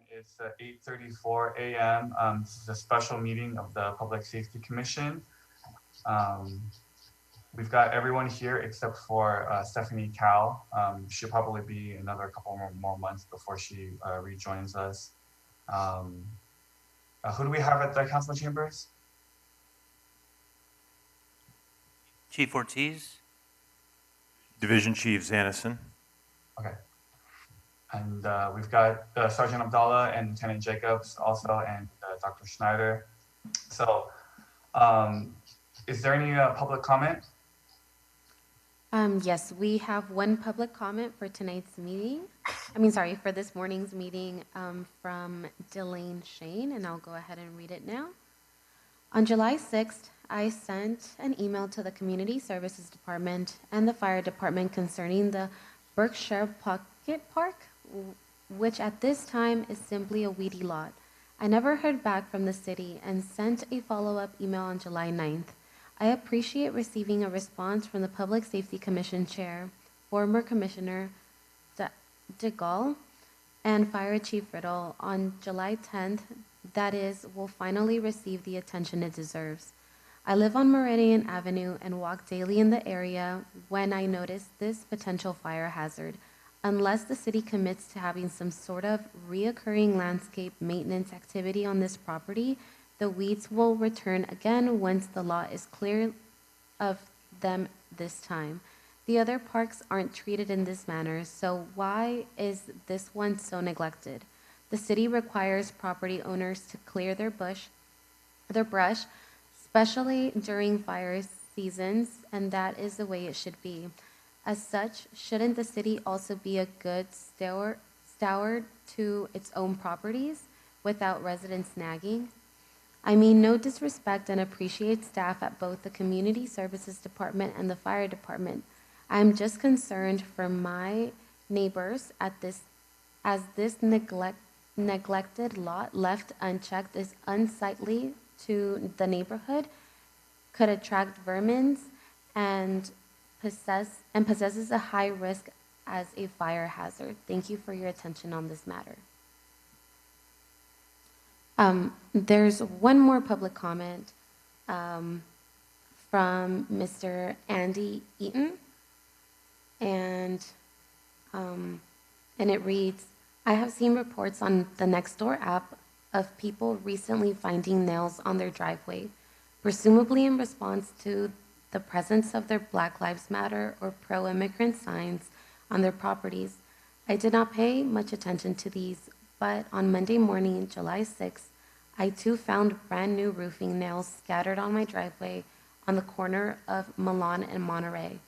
It's 8:34 a.m. This is a special meeting of the Public Safety Commission. Um, we've got everyone here except for Stephanie Cal. She'll probably be another couple more months before she rejoins us. Um, who do we have at the council chambers? Chief Ortiz. Division Chief Zanison. Okay. And we've got Sergeant Abdallah and Lieutenant Jacobs also, and Dr. Schneider. So, um, is there any public comment? Yes, we have one public comment for tonight's meeting. For this morning's meeting from Delane Shane, and I'll go ahead and read it now. On July 6th, I sent an email to the Community Services Department and the Fire Department concerning the Berkshire Pocket Park, which at this time is simply a weedy lot. I never heard back from the city and sent a follow-up email on July 9th. I appreciate receiving a response from the Public Safety Commission Chair, former Commissioner DeGaulle, and Fire Chief Riddle on July 10th. That is, will finally receive the attention it deserves. I live on Meridian Avenue and walk daily in the area when I notice this potential fire hazard. Unless the city commits to having some sort of reoccurring landscape maintenance activity on this property, the weeds will return again once the lot is clear of them this time. The other parks aren't treated in this manner, so why is this one so neglected? The city requires property owners to clear their brush, especially during fire seasons, and that is the way it should be. As such, shouldn't the city also be a good steward to its own properties without residents nagging? I mean no disrespect and appreciate staff at both the Community Services Department and the Fire Department. I'm just concerned for my neighbors as this neglected lot left unchecked is unsightly to the neighborhood, could attract vermin, and possesses a high risk as a fire hazard. Thank you for your attention on this matter. There's one more public comment from Mr. Andy Eaton, and it reads, I have seen reports on the Nextdoor app of people recently finding nails on their driveway, presumably in response to the presence of their Black Lives Matter or pro-immigrant signs on their properties. I did not pay much attention to these, but on Monday morning, July 6th, I too found brand new roofing nails scattered on my driveway on the corner of Milan and Monterey.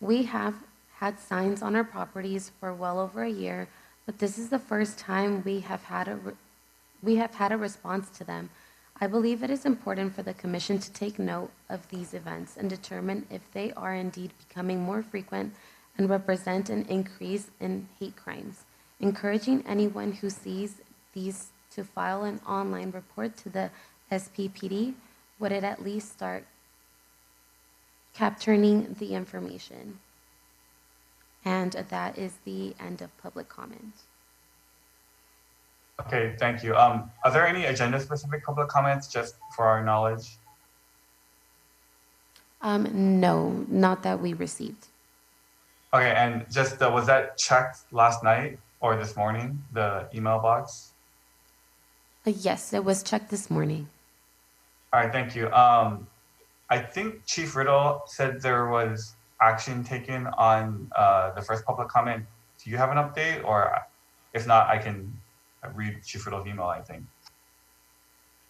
We have had signs on our properties for well over a year, but this is the first time we have had a response to them. I believe it is important for the Commission to take note of these events and determine if they are indeed becoming more frequent and represent an increase in hate crimes, encouraging anyone who sees these to file an online report to the SPPD. Would it at least start capturing the information? And that is the end of public comment. Okay, thank you. Are there any agenda-specific public comments, just for our knowledge? No, not that we received. Okay, and just was that checked last night or this morning, the email box? Yes, it was checked this morning. All right, thank you. I think Chief Riddle said there was action taken on the first public comment. Do you have an update? Or if not, I can read Chief Riddle's email, I think.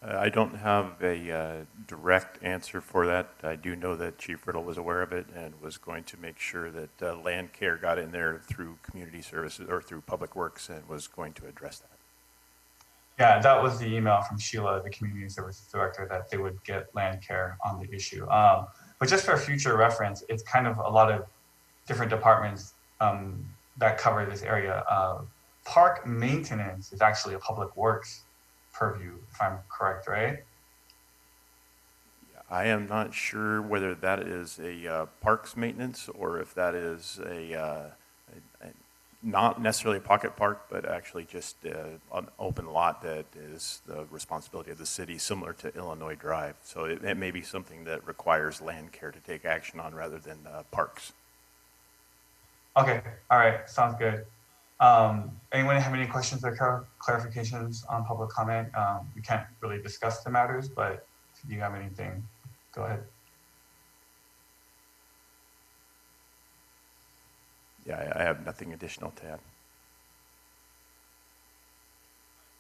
I don't have a direct answer for that. I do know that Chief Riddle was aware of it and was going to make sure that land care got in there through community services or through public works and was going to address that. Yeah, that was the email from Sheila, the community services director, that they would get land care on the issue. But just for future reference, it's kind of a lot of different departments that cover this area. Park maintenance is actually a public works purview, if I'm correct, right? I am not sure whether that is a parks maintenance or if that is not necessarily a pocket park, but actually just an open lot that is the responsibility of the city, similar to Illinois Drive. So it may be something that requires land care to take action on rather than parks. Okay, all right, sounds good. Anyone have any questions or clarifications on public comment? We can't really discuss the matters, but if you have anything, go ahead. Yeah, I have nothing additional to add.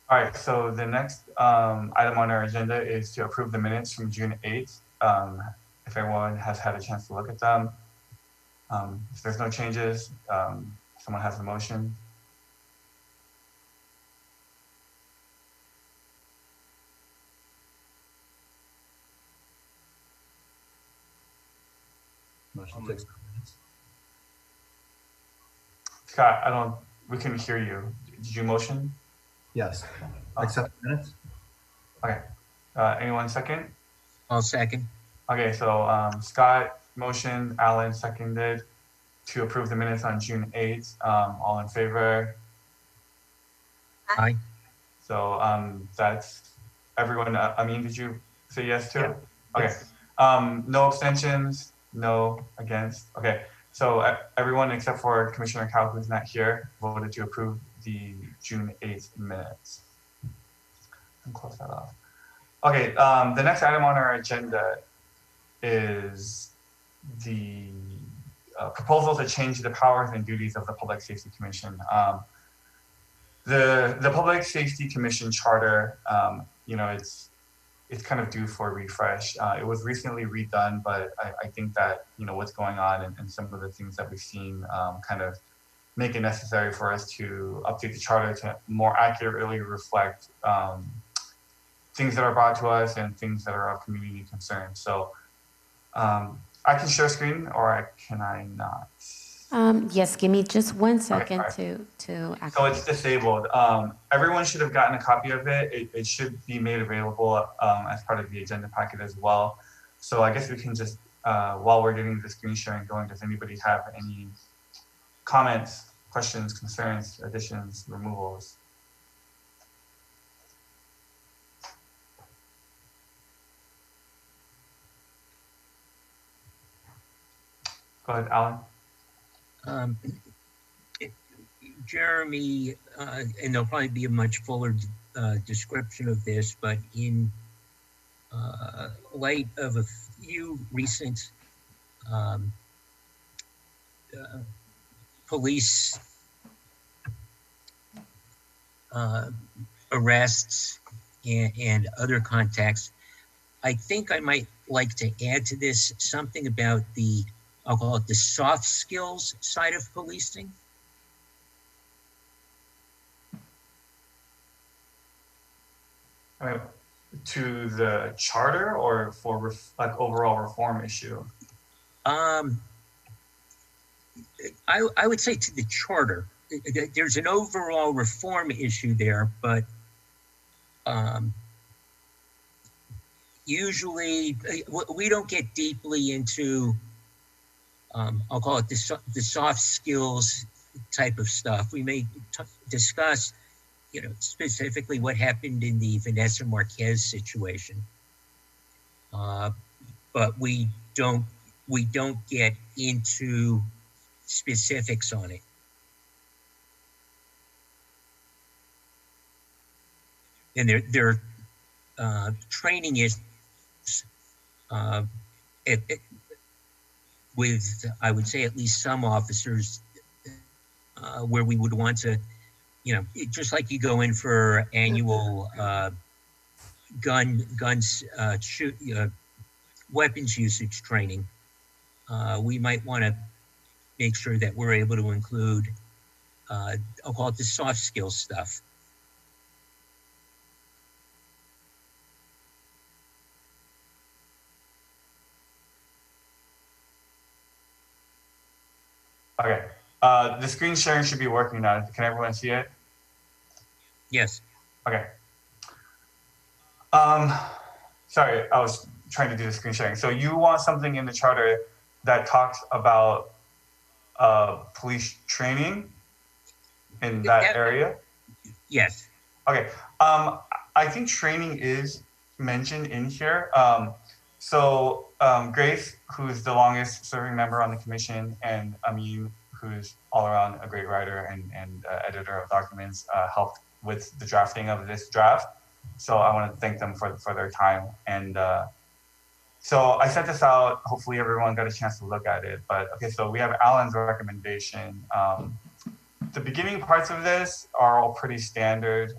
All right, so the next item on our agenda is to approve the minutes from June 8th. If everyone has had a chance to look at them. If there's no changes, someone has a motion. Motion takes. Scott, we couldn't hear you. Did you motion? Yes. Accept the minutes? Okay. Anyone second? I'll second. Okay, so Scott motioned, Alan seconded to approve the minutes on June 8th. All in favor? Aye. So that's everyone. Amin, did you say yes to it? Okay. Yes. No abstentions, no against. Okay, so everyone except for Commissioner Cow, who's not here, voted to approve the June 8th minutes. And close that off. Okay, the next item on our agenda is the proposal to change the powers and duties of the Public Safety Commission. The Public Safety Commission charter, it's kind of due for a refresh. It was recently redone, but I think that what's going on and some of the things that we've seen kind of make it necessary for us to update the charter to more accurately reflect things that are brought to us and things that are of community concern. So I can share screen, or can I not? Yes, give me just 1 second Okay, to activate. So it's disabled. Everyone should have gotten a copy of it. It should be made available as part of the agenda packet as well. So I guess we can just, while we're getting the screen sharing going, does anybody have any comments, questions, concerns, additions, removals? Go ahead, Alan. Jeremy, and there'll probably be a much fuller description of this, but in light of a few recent police arrests and other contacts, I think I might like to add to this something about I'll call it the soft skills side of policing. To the charter or for like overall reform issue? I would say to the charter. There's an overall reform issue there, but usually we don't get deeply into I'll call it the soft skills type of stuff. We may discuss, specifically what happened in the Vanessa Marquez situation, but we don't get into specifics on it. And their training is with, I would say, at least some officers where we would want to, just like you go in for annual weapons usage training, we might want to make sure that we're able to include, I'll call it the soft skills stuff. Okay, the screen sharing should be working now. Can everyone see it? Yes. Okay. Sorry, I was trying to do the screen sharing. So you want something in the charter that talks about police training? in that That- area? Yes. Okay. I think training is mentioned in here. Grace, who's the longest serving member on the commission, and Amin, who's all around a great writer and editor of documents, helped with the drafting of this draft. So I want to thank them for their time. And so I sent this out. Hopefully everyone got a chance to look at it. But okay, so we have Alan's recommendation. The beginning parts of this are all pretty standard.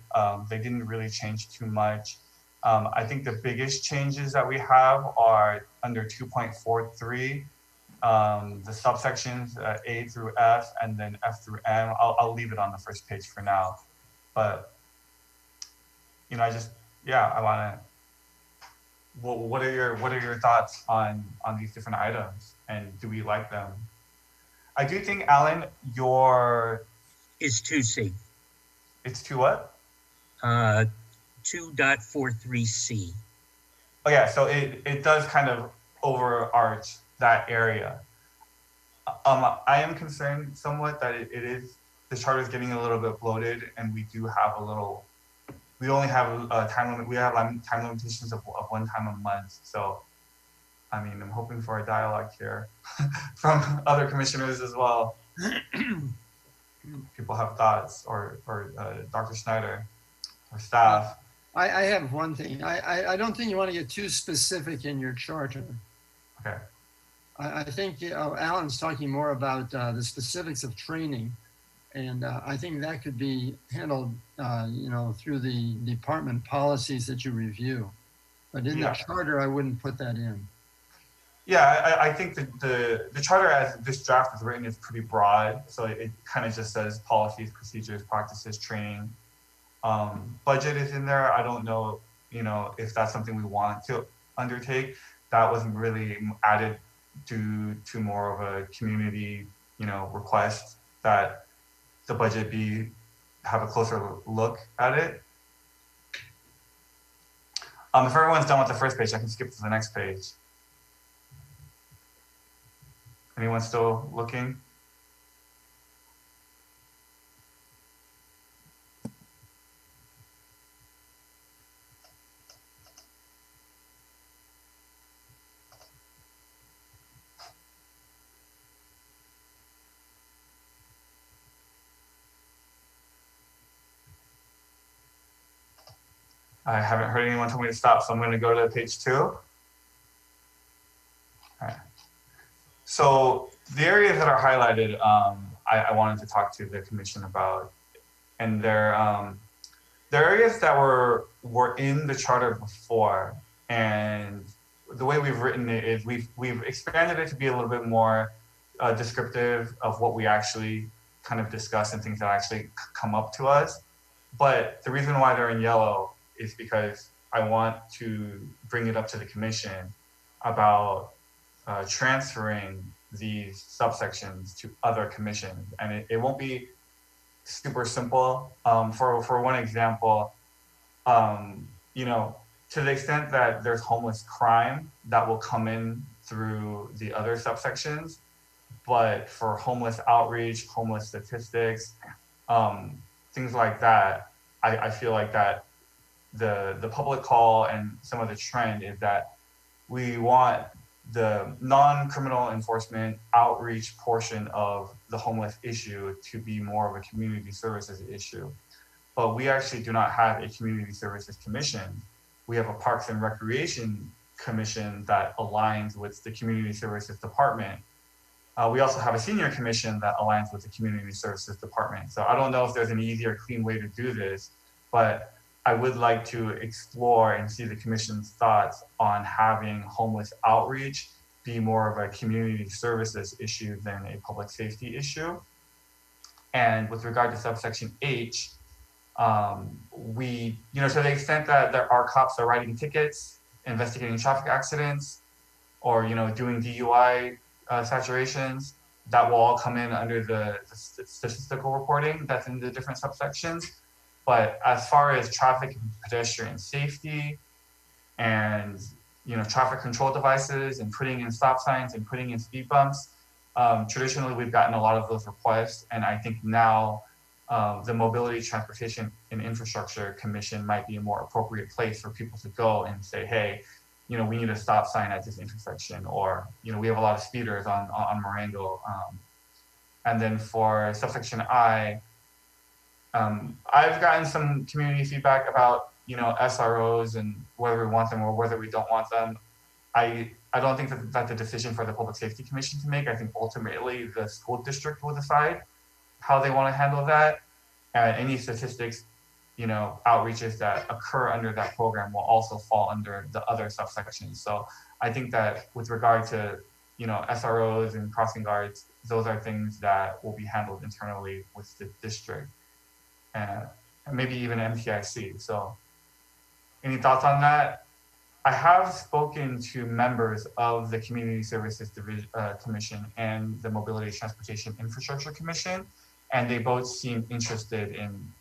They didn't really change too much. I think the biggest changes that we have are under 2.43, the subsections A through F and then F through M. I'll leave it on the first page for now. But, you know, I want to, what are your thoughts on these different items, and do we like them? I do think, Alan, Is 2C. it's to what? 2.43C. Oh yeah, so it does kind of overarch that area. I am concerned somewhat that it is, the charter is getting a little bit bloated, and we only have a time limit. We have time limitations of 1 time a month. So, I mean, I'm hoping for a dialogue here from other commissioners as well. People have thoughts, or Dr. Schneider, or staff. I have one thing. I don't think you want to get too specific in your charter. Okay. I think Alan's talking more about the specifics of training, and I think that could be handled, through the department policies that you review. But in the charter, I wouldn't put that in. Yeah, I think the charter as this draft is written is pretty broad. So it kind of just says policies, procedures, practices, training. Budget is in there. I don't know, if that's something we want to undertake. That wasn't really added to more of a community, request that the budget have a closer look at it. If everyone's done with the first page, I can skip to the next page. Anyone still looking? I haven't heard anyone tell me to stop, so I'm going to go to page 2. All right. So the areas that are highlighted, I wanted to talk to the commission about, and they're areas that were in the charter before, and the way we've written it is we've expanded it to be a little bit more descriptive of what we actually kind of discuss and things that actually come up to us. But the reason why they're in yellow is because I want to bring it up to the commission about transferring these subsections to other commissions. And it won't be super simple. For one example, to the extent that there's homeless crime, that will come in through the other subsections. But for homeless outreach, homeless statistics, things like that, I feel like that the public call and some of the trend is that we want the non-criminal enforcement outreach portion of the homeless issue to be more of a community services issue. But we actually do not have a community services commission. We have a Parks and Recreation Commission that aligns with the community services department. We also have a senior commission that aligns with the community services department. So I don't know if there's an easier, clean way to do this, but I would like to explore and see the commission's thoughts on having homeless outreach be more of a community services issue than a public safety issue. And with regard to subsection H, we, to the extent that there are cops that are writing tickets, investigating traffic accidents, or, doing DUI saturations, that will all come in under the statistical reporting that's in the different subsections. But as far as traffic and pedestrian safety and, traffic control devices and putting in stop signs and putting in speed bumps, traditionally we've gotten a lot of those requests. And I think now the Mobility, Transportation, and Infrastructure Commission might be a more appropriate place for people to go and say, hey, we need a stop sign at this intersection, or, we have a lot of speeders on Marengo. And then for subsection I, I've gotten some community feedback about, SROs and whether we want them or whether we don't want them. I don't think that that's a decision for the Public Safety Commission to make. I think ultimately the school district will decide how they want to handle that. And any statistics, outreaches that occur under that program will also fall under the other subsections. So I think that with regard to, SROs and crossing guards, those are things that will be handled internally with the district and maybe even MTIC. So any thoughts on that? I have spoken to members of the Community Services Commission and the Mobility, Transportation, Infrastructure Commission, and they both seem interested in,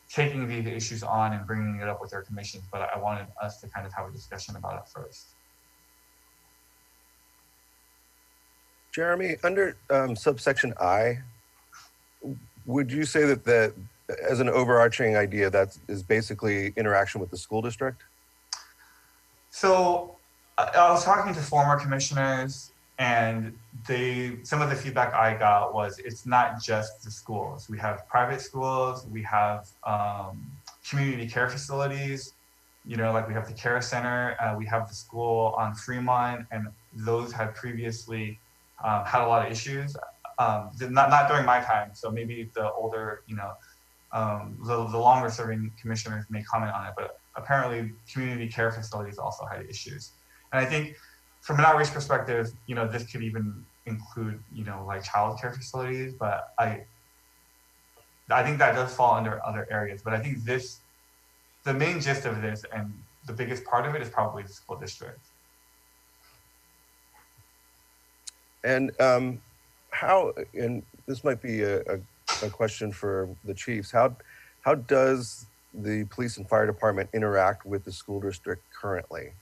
taking these issues on and bringing it up with their commissions. But I wanted us to kind of have a discussion about it first. Jeremy, under subsection I, would you say that as an overarching idea, that is basically interaction with the school district? So I was talking to former commissioners, and some of the feedback I got was it's not just the schools. We have private schools, we have community care facilities, like we have the care center, we have the school on Fremont, and those had previously had a lot of issues. Not during my time, so maybe the older, the longer serving commissioners may comment on it, but apparently community care facilities also had issues. And I think from an outreach perspective, this could even include, like child care facilities, but I think that does fall under other areas. But I think the main gist of this and the biggest part of it is probably the school district. And how, and this might be a question for the chiefs, how does the police and fire department interact with the school district currently?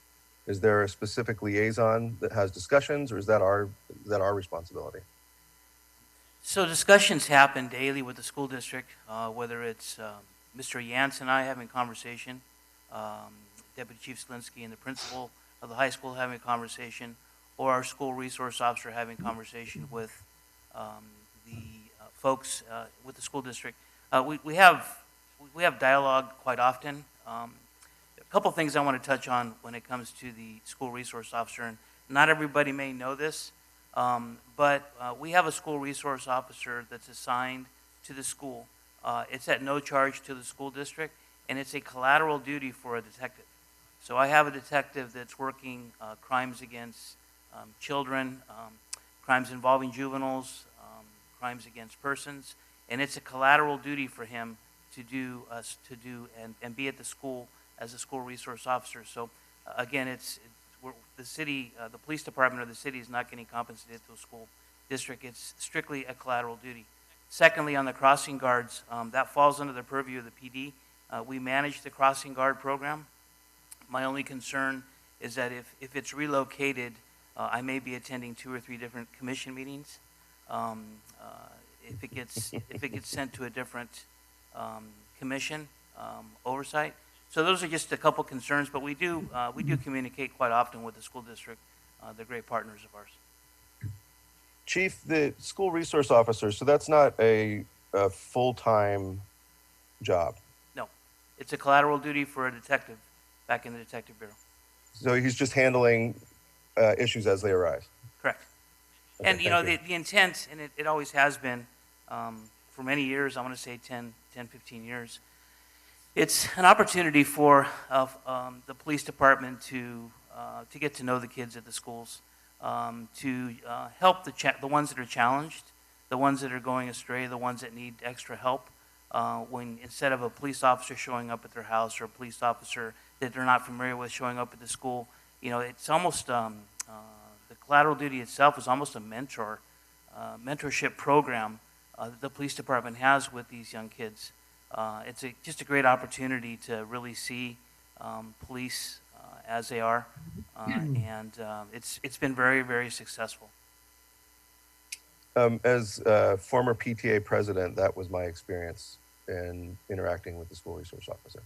Is there a specific liaison that has discussions, or is that our responsibility? So discussions happen daily with the school district, whether it's Mr. Yance and I having a conversation, Deputy Chief Slinsky and the principal of the high school having a conversation, or our school resource officer having a conversation with the folks with the school district. We have dialogue quite often. A couple things I want to touch on when it comes to the school resource officer, and not everybody may know this, but we have a school resource officer that's assigned to the school. It's at no charge to the school district, and it's a collateral duty for a detective. So I have a detective that's working crimes against children, crimes involving juveniles, crimes against persons, and it's a collateral duty for him to do and be at the school as a school resource officer. So again, the city, the police department or the city is not getting compensated to a school district. It's strictly a collateral duty. Secondly, on the crossing guards, that falls under the purview of the PD. We manage the crossing guard program. My only concern is that if it's relocated, I may be attending 2 or 3 different commission meetings. If it gets sent to a different commission oversight. So those are just a couple concerns, but we do communicate quite often with the school district. They're great partners of ours. Chief, the school resource officer, so that's not a full-time job? No, it's a collateral duty for a detective back in the detective bureau. So he's just handling issues as they arise? Correct. Okay, And the intent, and it always has been for many years, I want to say 10, 15 years, it's an opportunity for the police department to get to know the kids at the schools, to help the ones that are challenged, the ones that are going astray, the ones that need extra help. When instead of a police officer showing up at their house or a police officer that they're not familiar with showing up at the school, it's almost the collateral duty itself is almost a mentorship program that the police department has with these young kids. It's just a great opportunity to really see police as they are, and it's been very, very successful. As former PTA president, that was my experience in interacting with the school resource officer.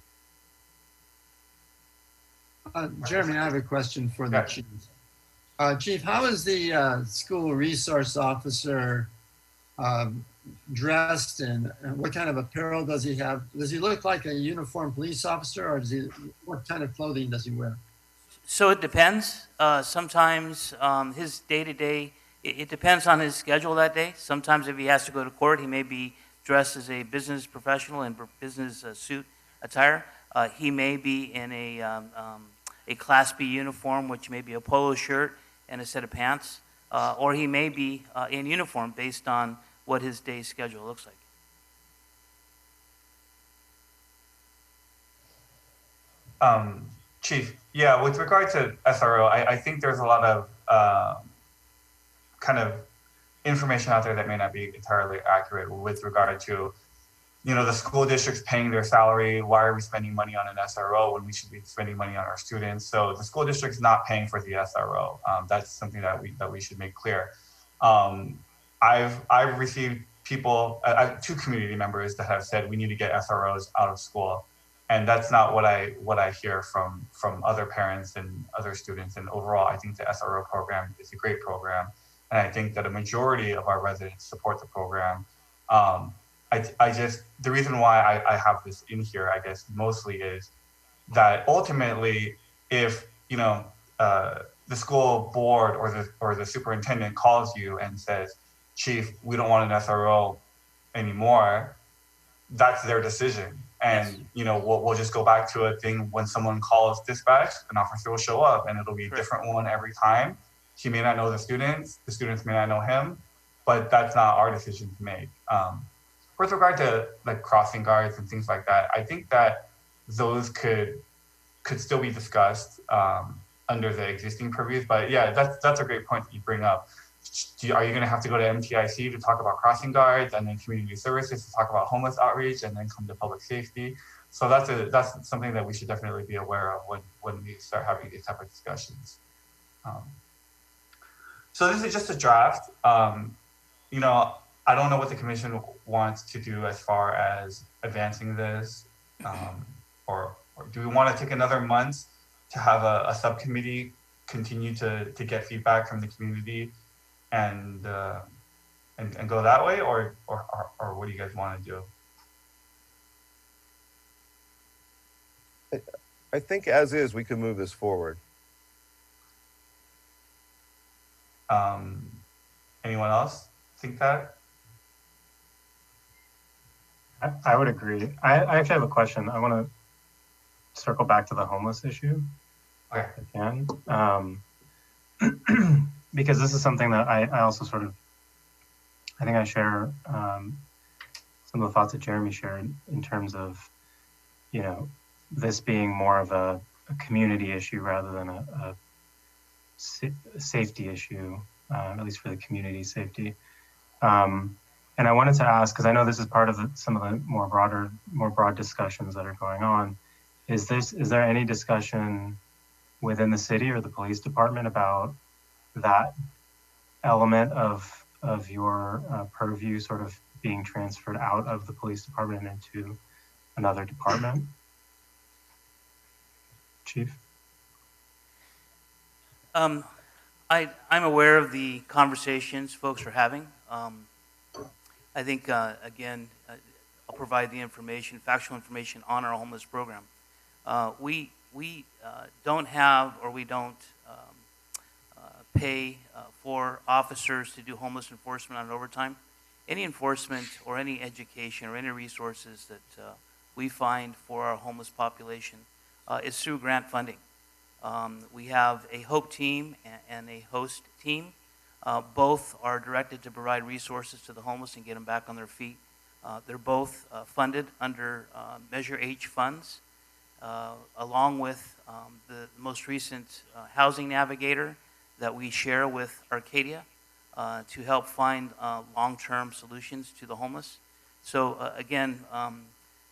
Jeremy, I have a question for the Yeah. chief. Chief, how is the school resource officer dressed, and what kind of apparel does he have? Does he look like a uniformed police officer, or what kind of clothing does he wear? So it depends. Sometimes his day-to-day, it depends on his schedule that day. Sometimes if he has to go to court, he may be dressed as a business professional in business suit attire. He may be in a Class B uniform, which may be a polo shirt and a set of pants. Or he may be in uniform based on what his day schedule looks like. Chief, yeah, with regard to SRO, I think there's a lot of kind of information out there that may not be entirely accurate with regard to, the school districts paying their salary. Why are we spending money on an SRO when we should be spending money on our students? So the school district's not paying for the SRO. That's something that we should make clear. I've received two community members that have said we need to get SROs out of school. And that's not what I hear from other parents and other students. And overall, I think the SRO program is a great program, and I think that a majority of our residents support the program. The reason why I have this in here, I guess, mostly is that ultimately, if the school board or the superintendent calls you and says, "Chief, we don't want an SRO anymore," that's their decision. And we'll just go back to a thing when someone calls dispatch, an officer will show up, and it'll be a different one every time. He may not know the students may not know him, but that's not our decision to make. With regard to like crossing guards and things like that, I think that those could still be discussed under the existing purviews. But yeah, that's a great point that you bring up. Are you going to have to go to MTIC to talk about crossing guards, and then community services to talk about homeless outreach, and then come to public safety? So that's something that we should definitely be aware of when we start having these type of discussions. So this is just a draft. I don't know what the commission wants to do as far as advancing this, or do we want to take another month to have a subcommittee continue to get feedback from the community and go that way, or what do you guys want to do? I think as is, we can move this forward. Anyone else think that? I would agree. I actually have a question. I want to circle back to the homeless issue. Okay. If I can. Because this is something that I also I think I share some of the thoughts that Jeremy shared in terms of, this being more of a community issue rather than a safety issue, at least for the community safety. And I wanted to ask, because I know this is part of some of the more broad discussions that are going on. Is there any discussion within the city or the police department about that element of your purview sort of being transferred out of the police department into another department? Chief? I'm aware of the conversations folks are having. I think, again, I'll provide the information, factual information on our homeless program. We don't have, or we don't pay for officers to do homeless enforcement on overtime. Any enforcement or any education or any resources that we find for our homeless population is through grant funding. We have a HOPE team and a HOST team. Both are directed to provide resources to the homeless and get them back on their feet. They're both funded under Measure H funds, along with the most recent Housing Navigator that we share with Arcadia to help find long-term solutions to the homeless. So again,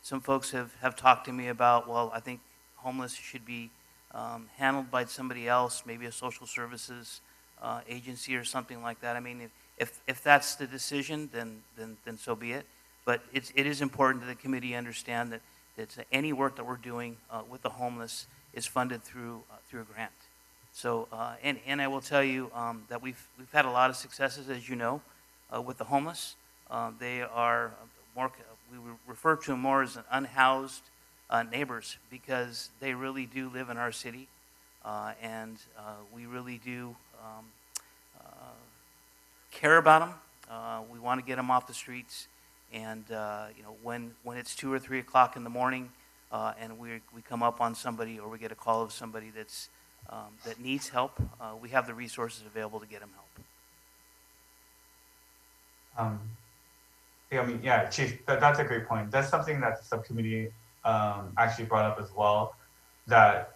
some folks have talked to me about, well, I think homeless should be handled by somebody else, maybe a social services agency or something like that. I mean, if that's the decision, then so be it. But it is important that the committee understand that any work that we're doing with the homeless is funded through a grant. So and I will tell you that we've had a lot of successes, as you know, with the homeless. They are more, we refer to them more as an unhoused neighbors, because they really do live in our city, and we really do care about them. We want to get them off the streets, and when it's 2 or 3 o'clock in the morning, and we come up on somebody, or we get a call of somebody that needs help, we have the resources available to get them help. I mean, yeah, Chief, that's a great point. That's something that the subcommittee actually brought up as well, that,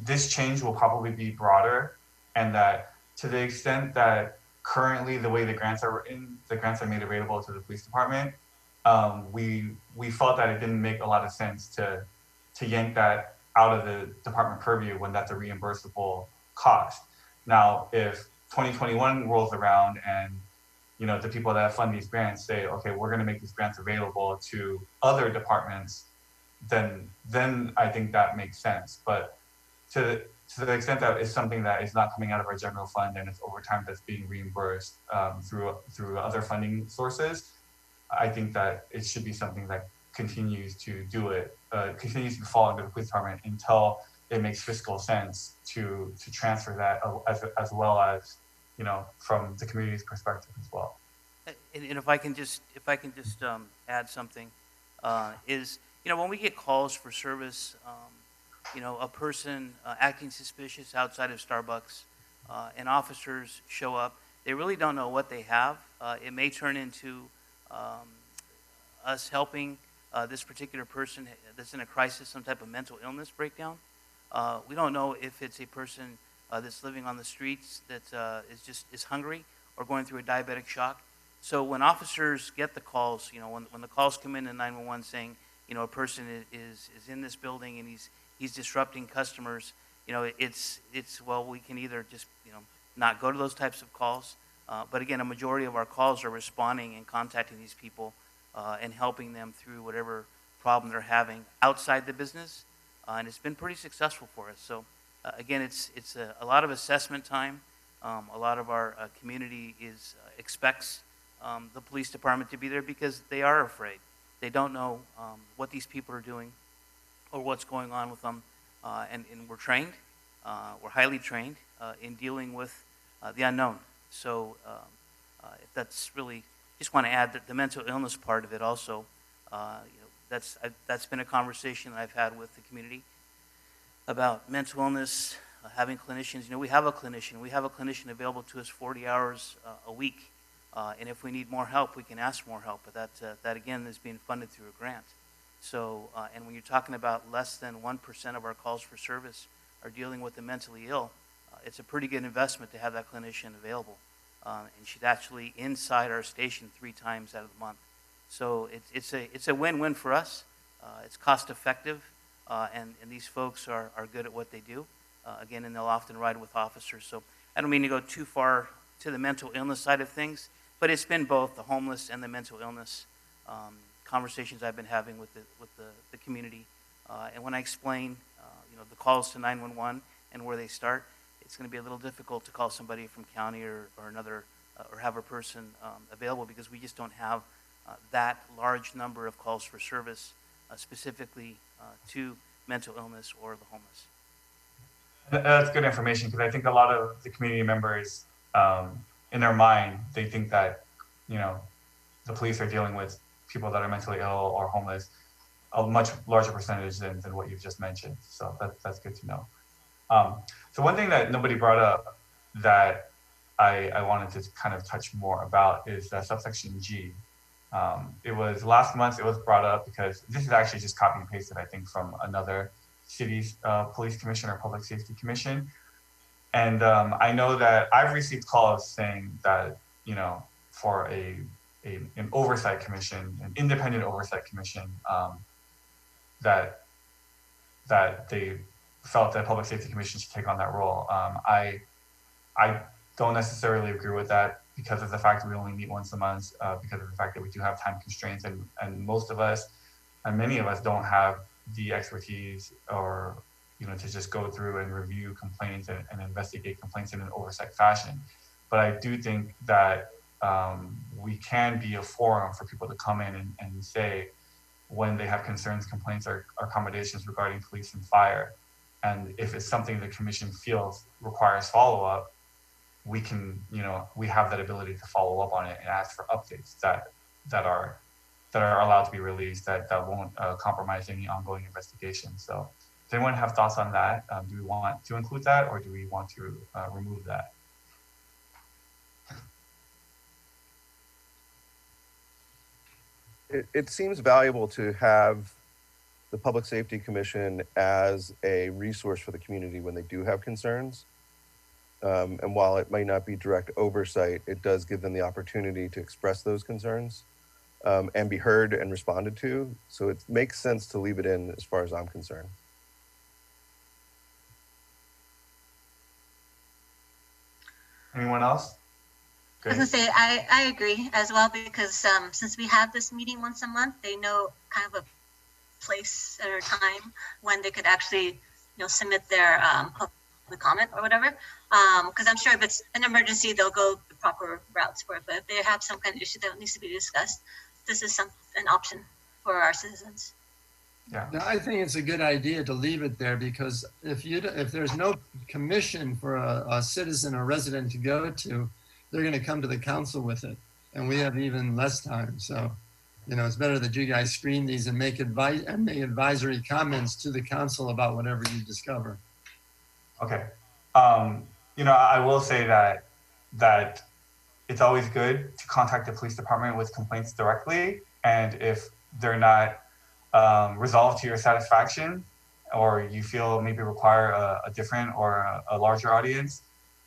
this change will probably be broader, and that to the extent that currently the way the grants are written, the grants are made available to the police department, we felt that it didn't make a lot of sense to yank that out of the department purview when that's a reimbursable cost. Now, if 2021 rolls around and the people that fund these grants say, okay, we're going to make these grants available to other departments, then I think that makes sense. But to the extent that it's something that is not coming out of our general fund and it's overtime that's being reimbursed through other funding sources, I think that it should be something that continues to continues to fall under the police department until it makes fiscal sense to transfer that as well as from the community's perspective as well. And if I can just add something, is when we get calls for service, a person acting suspicious outside of Starbucks, and officers show up, they really don't know what they have. It may turn into us helping this particular person that's in a crisis, some type of mental illness breakdown. We don't know if it's a person that's living on the streets that is hungry or going through a diabetic shock. So when officers get the calls, when the calls come in 911 saying, a person is in this building and he's disrupting customers, it's well, we can either just not go to those types of calls, but again, a majority of our calls are responding and contacting these people and helping them through whatever problem they're having outside the business, and it's been pretty successful for us. So again, it's a lot of assessment time. A lot of our community expects the police department to be there because they are afraid. They don't know what these people are doing or what's going on with them, and we're trained, we're highly trained in dealing with the unknown. So if that's really, just want to add that the mental illness part of it also, that's been a conversation that I've had with the community about mental illness, having clinicians. We have a clinician available to us 40 hours a week. And if we need more help, we can ask for more help. But that again is being funded through a grant. So, and when you're talking about less than 1% of our calls for service are dealing with the mentally ill, it's a pretty good investment to have that clinician available. And she's actually inside our station 3 times out of the month. So it's a win-win for us. It's cost effective, and these folks are good at what they do. Again, and they'll often ride with officers. So I don't mean to go too far to the mental illness side of things, but it's been both the homeless and the mental illness conversations I've been having with the community. And when I explain, the calls to 911 and where they start, it's going to be a little difficult to call somebody from county or another, or have a person available, because we just don't have that large number of calls for service specifically to mental illness or the homeless. That's good information, because I think a lot of the community members, in their mind, they think that, the police are dealing with people that are mentally ill or homeless, a much larger percentage than what you've just mentioned. So that's good to know. So one thing that nobody brought up that I wanted to kind of touch more about is subsection G. It was last month, it was brought up because this is actually just copy and pasted, I think, from another city's police commission or public safety commission. And I know that I've received calls saying that, for an oversight commission, an independent oversight commission, that they felt that public safety commission should take on that role. I don't necessarily agree with that because of the fact that we only meet once a month, because of the fact that we do have time constraints, and most of us, and many of us don't have the expertise or to just go through and review complaints and investigate complaints in an oversight fashion. But I do think that we can be a forum for people to come in and say when they have concerns, complaints, or accommodations regarding police and fire. And if it's something the commission feels requires follow-up, we can, we have that ability to follow up on it and ask for updates that are allowed to be released that won't compromise any ongoing investigation. So does anyone have thoughts on that? Do we want to include that, or do we want to remove that? It seems valuable to have the Public Safety Commission as a resource for the community when they do have concerns. And while it might not be direct oversight, it does give them the opportunity to express those concerns and be heard and responded to. So it makes sense to leave it in as far as I'm concerned. Anyone else? I was gonna say, I agree as well, because since we have this meeting once a month, they know kind of a place or time when they could actually, submit their public comment or whatever. Because I'm sure if it's an emergency, they'll go the proper routes for it. But if they have some kind of issue that needs to be discussed, this is an option for our citizens. Yeah. Now, I think it's a good idea to leave it there, because if there's no commission for a citizen or resident to go to, they're going to come to the council with it, and we have even less time. So, it's better that you guys screen these and make advisory comments to the council about whatever you discover. Okay. I will say that it's always good to contact the police department with complaints directly, and if they're not resolved to your satisfaction, or you feel maybe require a different or a larger audience,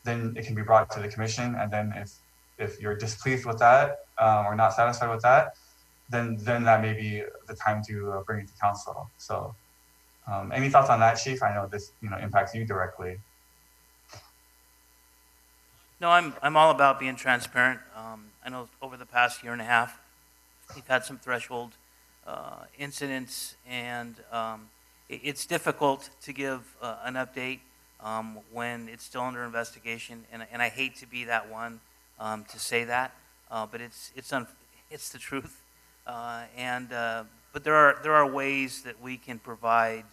then it can be brought to the commission. And then if you're displeased with that or not satisfied with that, then that may be the time to bring it to council. So any thoughts on that, Chief? I know this impacts you directly. No, I'm all about being transparent. I know over the past year and a half, we've had some threshold incidents, and it's difficult to give an update when it's still under investigation, and I hate to be that one to say that, but it's the truth, but there are ways that we can provide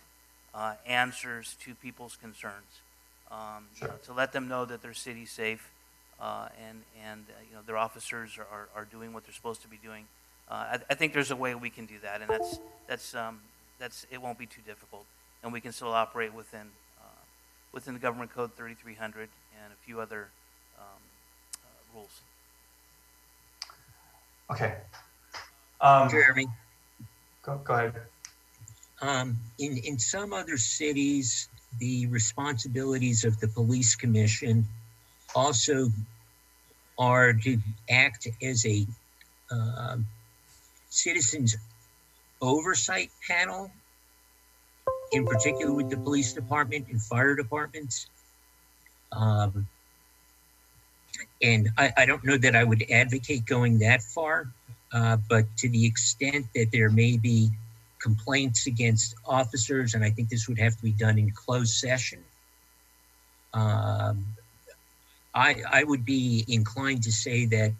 answers to people's concerns, Sure. to let them know that their city's safe, and their officers are doing what they're supposed to be doing. I think there's a way we can do that, and that's it won't be too difficult, and we can still operate within the Government Code 3300 and a few other rules. Okay. Jeremy, Go ahead. in some other cities, the responsibilities of the police commission also are to act as a citizens oversight panel, in particular with the police department and fire departments. And I don't know that I would advocate going that far, but to the extent that there may be complaints against officers, and I think this would have to be done in closed session, I would be inclined to say that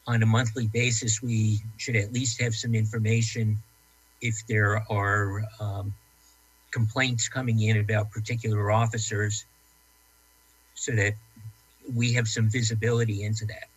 on a monthly basis, we should at least have some information if there are complaints coming in about particular officers, so that we have some visibility into that.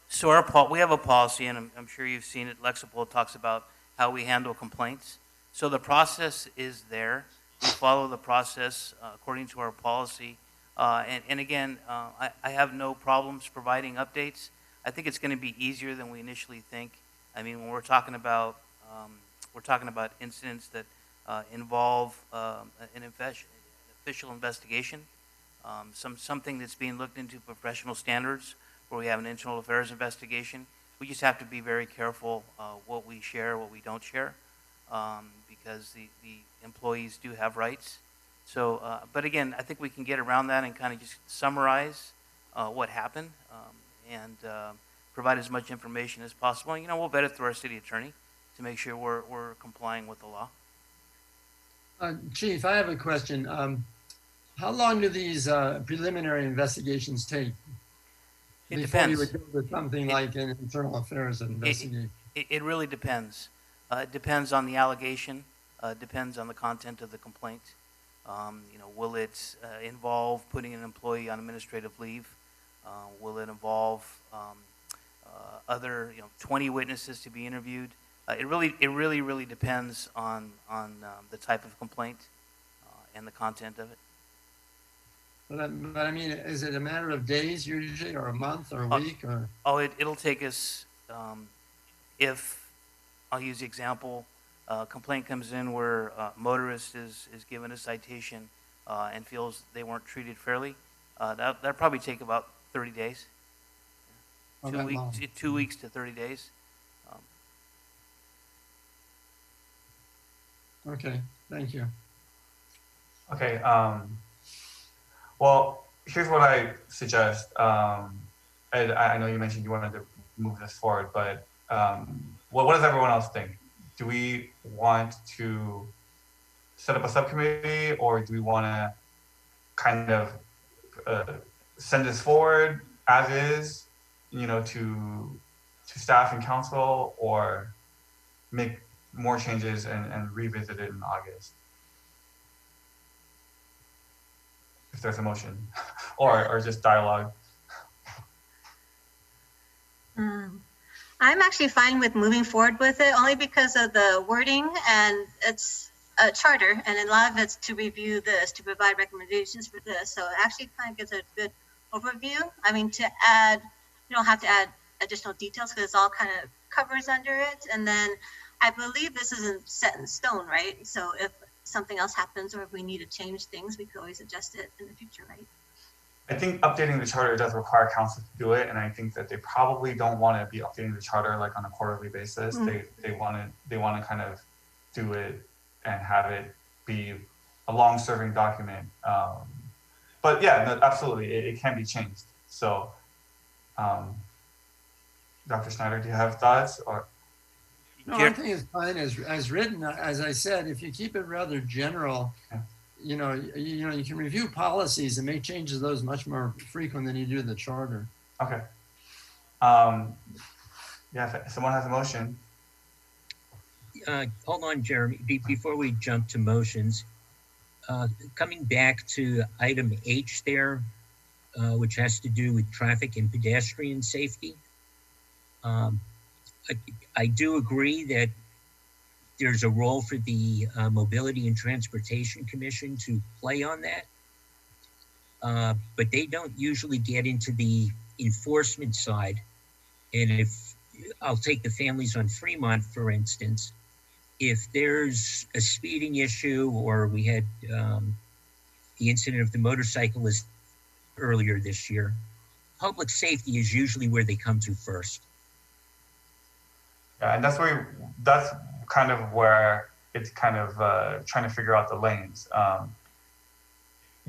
So we have a policy, and I'm sure you've seen it. Lexipol talks about how we handle complaints. So the process is there. We follow the process according to our policy. And again, I have no problems providing updates. I think it's going to be easier than we initially think. I mean, when we're talking about incidents that involve an official investigation, something that's being looked into professional standards, where we have an internal affairs investigation. We just have to be very careful what we share, what we don't share, because the employees do have rights. So, but again, I think we can get around that and kind of just summarize what happened and provide as much information as possible. And, we'll vet it through our city attorney to make sure we're complying with the law. Chief, I have a question. How long do these preliminary investigations take It before you depends. would go to something like an internal affairs investigation? It really depends. It depends on the allegation. Depends on the content of the complaint. Will it involve putting an employee on administrative leave? Will it involve other, 20 witnesses to be interviewed? It really depends on the type of complaint and the content of it. But I mean, is it a matter of days usually, or a month, or a week, or? Oh, it'll take us, if, I'll use the example, complaint comes in where a motorist is given a citation and feels they weren't treated fairly, that'll probably take about 30 days. Oh, 2 that weeks, long. 2 weeks to 30 days. Okay, thank you. Okay. Well, here's what I suggest. Ed, I know you mentioned you wanted to move this forward, but what does everyone else think? Do we want to set up a subcommittee, or do we want to kind of send this forward as is, to staff and council, or make more changes and revisit it in August? If there's a motion, or just dialogue. I'm actually fine with moving forward with it, only because of the wording, and it's a charter, and a lot of it's to review this, to provide recommendations for this. So it actually kind of gives a good overview. I mean, to add, you don't have to add additional details because it's all kind of covers under it. And then I believe this isn't set in stone, right? So if something else happens, or if we need to change things, we could always adjust it in the future, right? I think updating the charter does require council to do it, and I think that they probably don't want to be updating the charter like on a quarterly basis. They want to kind of do it and have it be a long-serving document. But yeah, no, absolutely, it can be changed. So, Dr. Schneider, do you have thoughts? Or No, I think it's fine as written. As I said, if you keep it rather general, yeah. you can review policies and make changes to those much more frequent than you do the charter. Okay. Yeah, if someone has a motion. Hold on, Jeremy, before we jump to motions, coming back to item H there, which has to do with traffic and pedestrian safety. I do agree that there's a role for the Mobility and Transportation Commission to play on that. But they don't usually get into the enforcement side. And if I'll take the families on Fremont, for instance, if there's a speeding issue, or we had the incident of the motorcyclist earlier this year, public safety is usually where they come to first. Yeah, and that's kind of where it's kind of trying to figure out the lanes.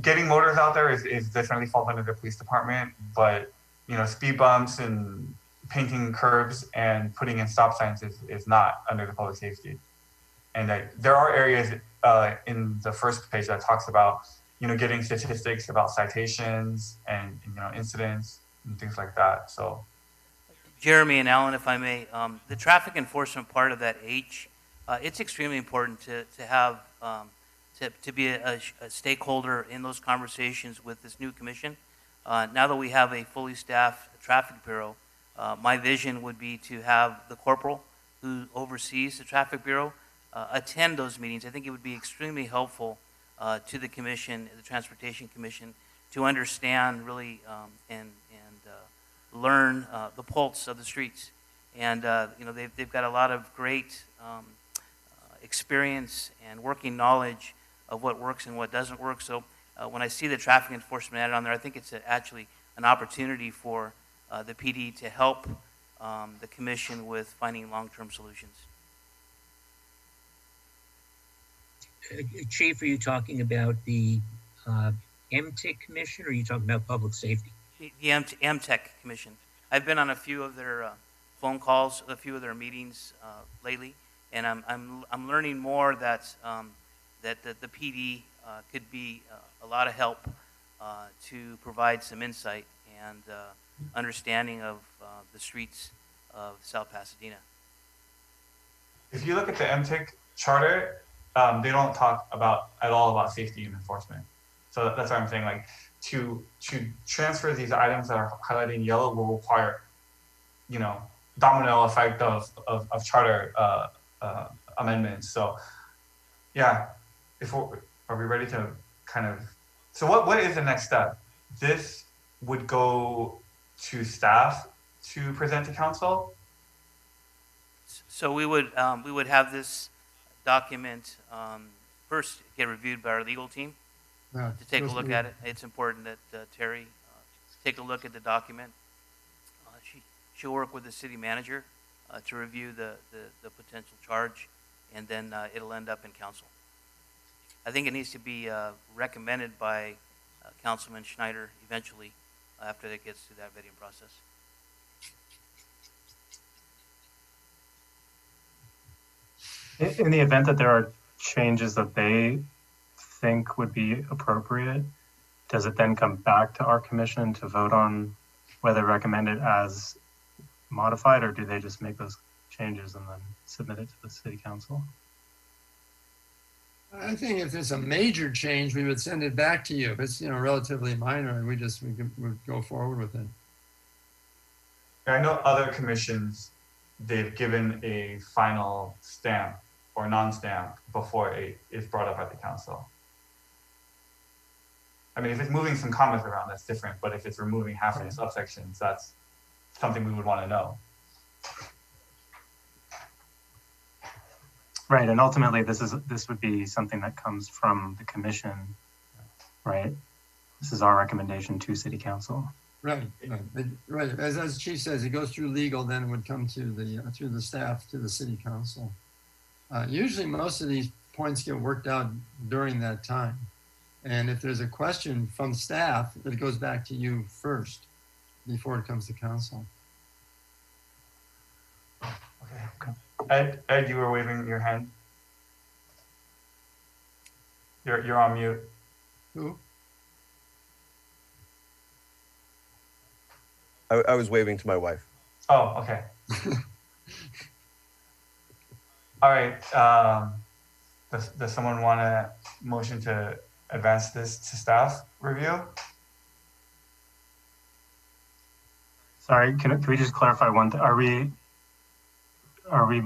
Getting motors out there is definitely falls under the police department, but speed bumps and painting curbs and putting in stop signs is not under the public safety. And there are areas in the first page that talks about getting statistics about citations and incidents and things like that. So. Jeremy and Alan, if I may, the traffic enforcement part of that H, it's extremely important to have to be a stakeholder in those conversations with this new commission. Now that we have a fully staffed traffic bureau, my vision would be to have the corporal who oversees the traffic bureau attend those meetings. I think it would be extremely helpful to the commission, the Transportation Commission, to understand really and learn the pulse of the streets. And they've got a lot of great experience and working knowledge of what works and what doesn't work. So when I see the traffic enforcement added on there, I think it's actually an opportunity for the PD to help the commission with finding long-term solutions. Chief, are you talking about the MTIC commission, or are you talking about public safety? The AMTech Commission. I've been on a few of their phone calls, a few of their meetings lately, and I'm learning more that that the PD could be a lot of help to provide some insight and understanding of the streets of South Pasadena. If you look at the MTIC charter, they don't talk at all about safety and enforcement. So that's what I'm saying. Like to transfer these items that are highlighted in yellow will require, domino effect of charter amendments. So yeah, are we ready to kind of? So what is the next step? This would go to staff to present to council. So we would have this document first get reviewed by our legal team to take a look at it. It's important that Terry take a look at the document. She'll work with the city manager to review the potential charge, and then it'll end up in council. I think it needs to be recommended by Councilman Schneider eventually after it gets through that vetting process. In the event that there are changes that they think would be appropriate, does it then come back to our commission to vote on whether recommend it as modified, or do they just make those changes and then submit it to the city council? I think if there's a major change, we would send it back to you. If it's relatively minor, and we would go forward with it. I know other commissions, they've given a final stamp or non-stamp before it is brought up at the council. I mean, if it's moving some comments around, that's different. But if it's removing half of the subsections, that's something we would want to know. Right, and ultimately, this would be something that comes from the commission, right? This is our recommendation to city council. Right. As the chief says, it goes through legal, then it would come to through the staff to the city council. Usually, most of these points get worked out during that time, and if there's a question from staff, it goes back to you first before it comes to council. Okay. Ed, you were waving your hand. You're on mute. Who? I was waving to my wife. Oh, okay. All right. Does someone want a motion to advance this to staff review? Sorry, can we just clarify one thing? Are we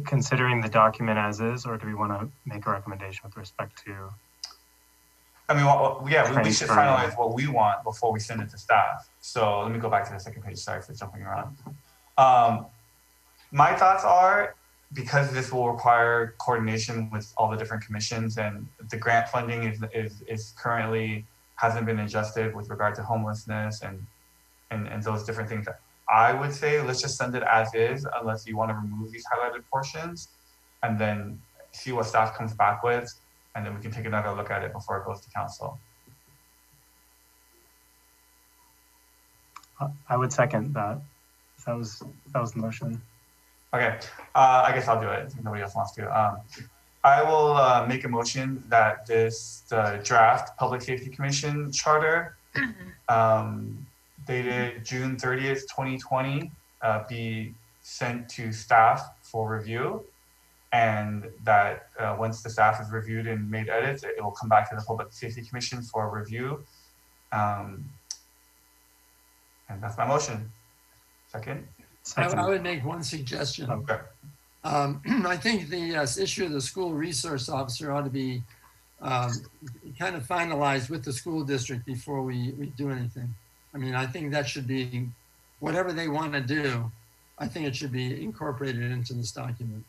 considering the document as is, or do we want to make a recommendation with respect to? I mean, we should finalize what we want before we send it to staff. So let me go back to the second page. Sorry for jumping around. My thoughts are, because this will require coordination with all the different commissions, and the grant funding is currently hasn't been adjusted with regard to homelessness and those different things. I would say let's just send it as is, unless you want to remove these highlighted portions, and then see what staff comes back with, and then we can take another look at it before it goes to council. I would second that. That was the motion. Okay, I guess I'll do it if nobody else wants to. I will make a motion that the draft Public Safety Commission charter dated June 30th, 2020, be sent to staff for review, and that once the staff has reviewed and made edits, it will come back to the Public Safety Commission for review. And that's my motion. Second? I would make one suggestion. Okay. I think the issue of the school resource officer ought to be kind of finalized with the school district before we do anything. I mean, I think that should be, whatever they want to do, I think it should be incorporated into this document.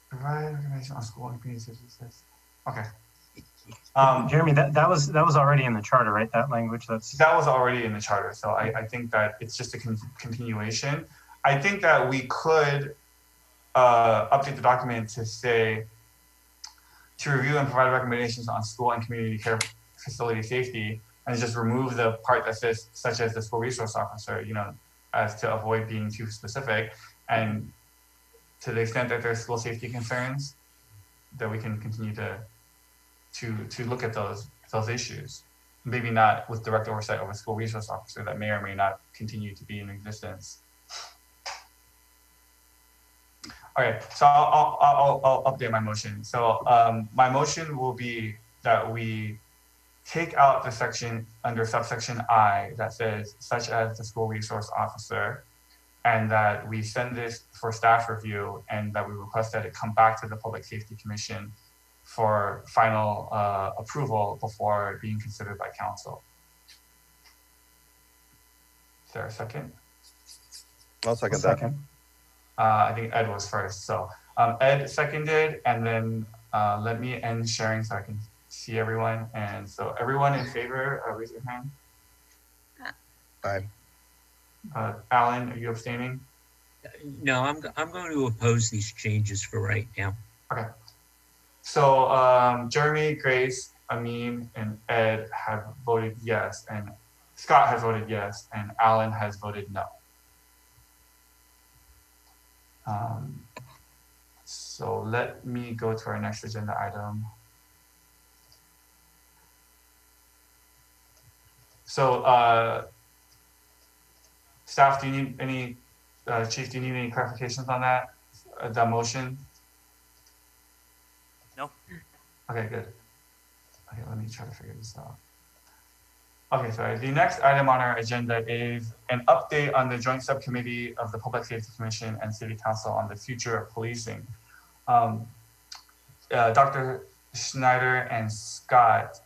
Provide information on school and community services. Okay. Jeremy, that was already in the charter, right? That language that was already in the charter. So I think that it's just a continuation. I think that we could update the document to say to review and provide recommendations on school and community care facility safety, and just remove the part that says such as the school resource officer, as to avoid being too specific. And to the extent that there's school safety concerns, that we can continue to look at those issues. Maybe not with direct oversight of a school resource officer that may or may not continue to be in existence. All right, so I'll update my motion. So my motion will be that we take out the section under subsection I that says such as the school resource officer, and that we send this for staff review, and that we request that it come back to the Public Safety Commission for final approval before being considered by council. Is there a second? I'll second that. I think Ed was first. So Ed seconded, and then let me end sharing so I can see everyone. And so everyone in favor, raise your hand. Aye. Alan, are you abstaining? No, I'm going to oppose these changes for right now. Okay. So Jeremy, Grace, Amin, and Ed have voted yes, and Scott has voted yes, and Alan has voted no. So let me go to our next agenda item. So staff, do you need any, Chief, do you need any clarifications on that, that motion? No. Okay, good. Okay, let me try to figure this out. Okay, sorry. The next item on our agenda is an update on the joint subcommittee of the Public Safety Commission and City Council on the future of policing. Dr. Schneider and Scott,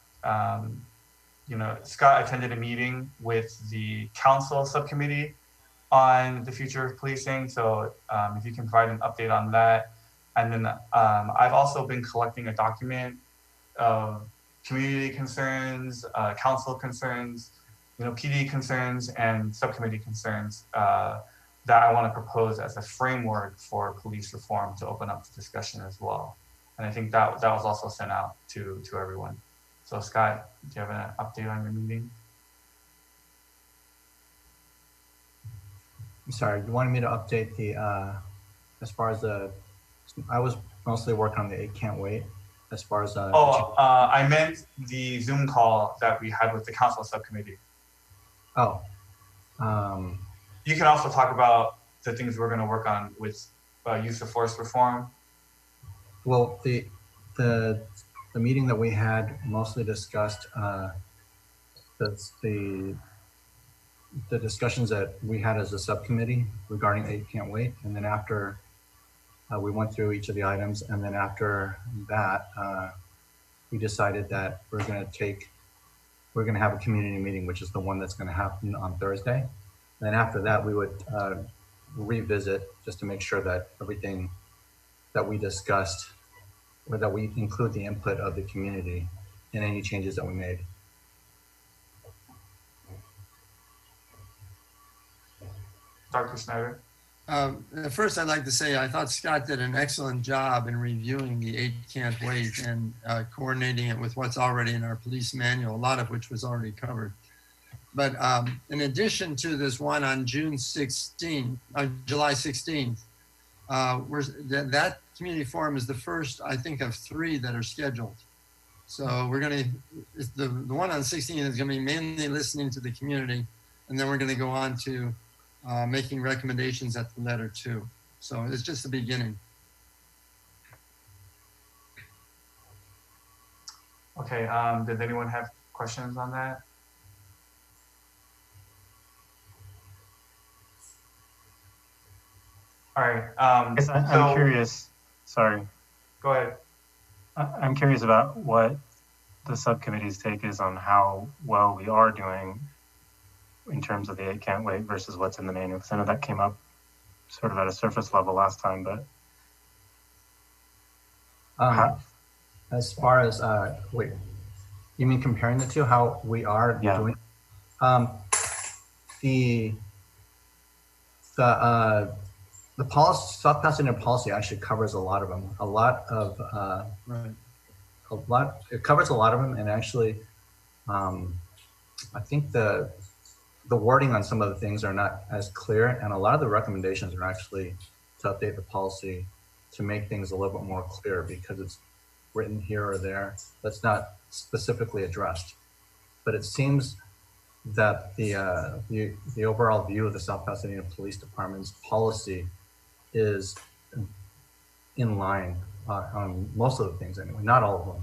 Scott attended a meeting with the council subcommittee on the future of policing. So if you can provide an update on that. And then I've also been collecting a document of community concerns, council concerns, PD concerns, and subcommittee concerns that I want to propose as a framework for police reform to open up the discussion as well. And I think that was also sent out to everyone. So Scott, do you have an update on your meeting? I'm sorry, you wanted me to update the, as far as I was mostly working on the 8 Can't Wait, as far as. I meant the Zoom call that we had with the council subcommittee. Oh. You can also talk about the things we're going to work on with use of force reform. Well, the meeting that we had mostly discussed the discussions that we had as a subcommittee regarding 8 Can't Wait, and then after we went through each of the items, and then after that we decided that we're going to have a community meeting, which is the one that's going to happen on Thursday. And then after that, we would revisit just to make sure that everything that we discussed, or that we include the input of the community in any changes that we made. Dr. Schneider? First, I'd like to say I thought Scott did an excellent job in reviewing the 8 Can't Wait and coordinating it with what's already in our police manual, a lot of which was already covered. But in addition to this one on July 16th, that community forum is the first, I think, of 3 that are scheduled. So we're going to, the one on 16th is going to be mainly listening to the community, and then we're going to go on to making recommendations at the letter 2. So it's just the beginning. Okay, did anyone have questions on that? All right. I'm curious. Sorry. Go ahead. I'm curious about what the subcommittee's take is on how well we are doing in terms of the 8 Can't Wait versus what's in the manual. Because I know that came up sort of at a surface level last time, but. As far as, wait, you mean comparing the two, how we are doing? The policy, South Pasadena policy actually covers a lot of them. A lot of right. a lot. It covers a lot of them, and actually, I think the wording on some of the things are not as clear, and a lot of the recommendations are actually to update the policy to make things a little bit more clear because it's written here or there that's not specifically addressed. But it seems that the overall view of the South Pasadena Police Department's policy is in line on most of the things anyway, not all of them.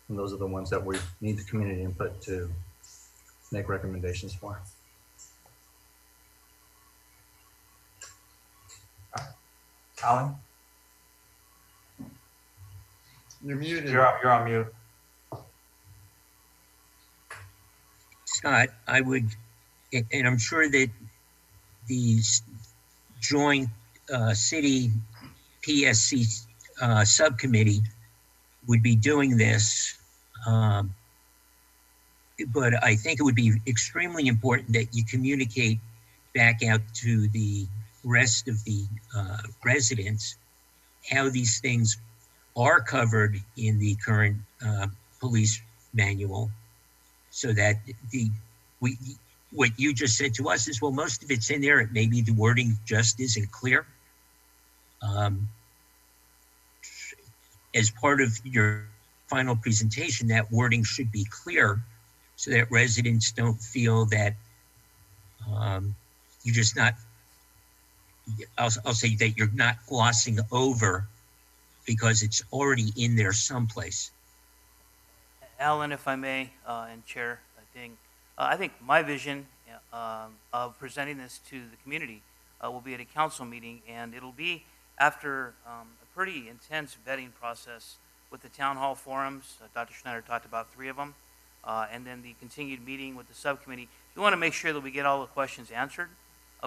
And those are the ones that we need the community input to make recommendations for. Alan, You're muted. you're on mute. Scott, I would, and I'm sure that the joint city PSC subcommittee would be doing this. But I think it would be extremely important that you communicate back out to the rest of the residents how these things are covered in the current police manual, so that what you just said to us is, well, most of it's in there. Maybe the wording just isn't clear. As part of your final presentation, that wording should be clear so that residents don't feel that you're just not, I'll say that you're not glossing over because it's already in there someplace. Alan, if I may, and Chair, I think my vision of presenting this to the community will be at a council meeting, and it'll be after a pretty intense vetting process with the town hall forums. Dr. Schneider talked about 3 of them, and then the continued meeting with the subcommittee. We want to make sure that we get all the questions answered.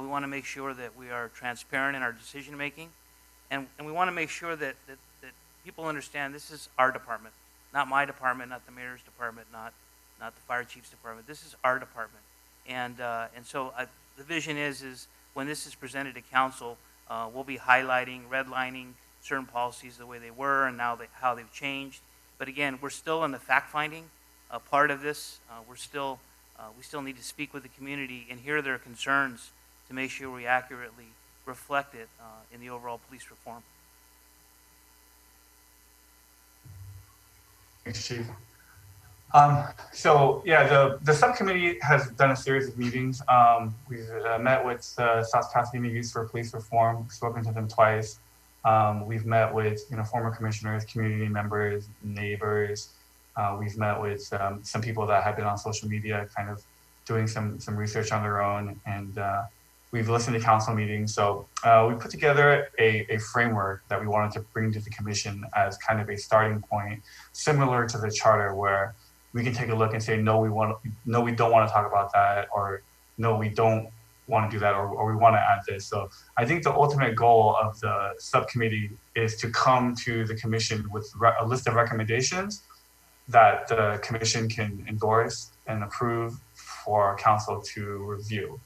We want to make sure that we are transparent in our decision making, and we want to make sure that people understand this is our department, not my department, not the mayor's department, not the fire chief's department. This is our department, and so the vision is when this is presented to council, we'll be highlighting, redlining certain policies the way they were and now how they've changed. But again, we're still in the fact-finding part of this. We still need to speak with the community and hear their concerns to make sure we accurately reflect it in the overall police reform. Thanks, Chief. So yeah, the subcommittee has done a series of meetings. We've met with South Pasadena Youth for Police Reform, spoken to them twice. We've met with former commissioners, community members, neighbors. We've met with some people that have been on social media, kind of doing some research on their own, and we've listened to council meetings. So we put together a framework that we wanted to bring to the commission as kind of a starting point, similar to the charter, where we can take a look and say, no, we don't want to talk about that, or no, we don't want to do that, or we want to add this. So I think the ultimate goal of the subcommittee is to come to the commission with a list of recommendations that the commission can endorse and approve for council to review.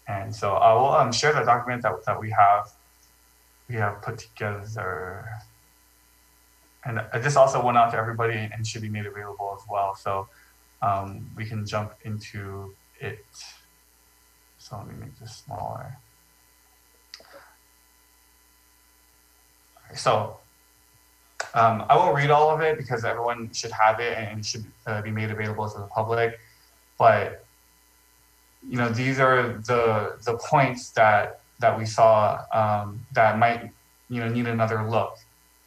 And so I will share the document that we have put together. And this also went out to everybody and should be made available as well. So we can jump into it. So let me make this smaller. So I won't read all of it because everyone should have it and it should be made available to the public. But these are the points that we saw that might need another look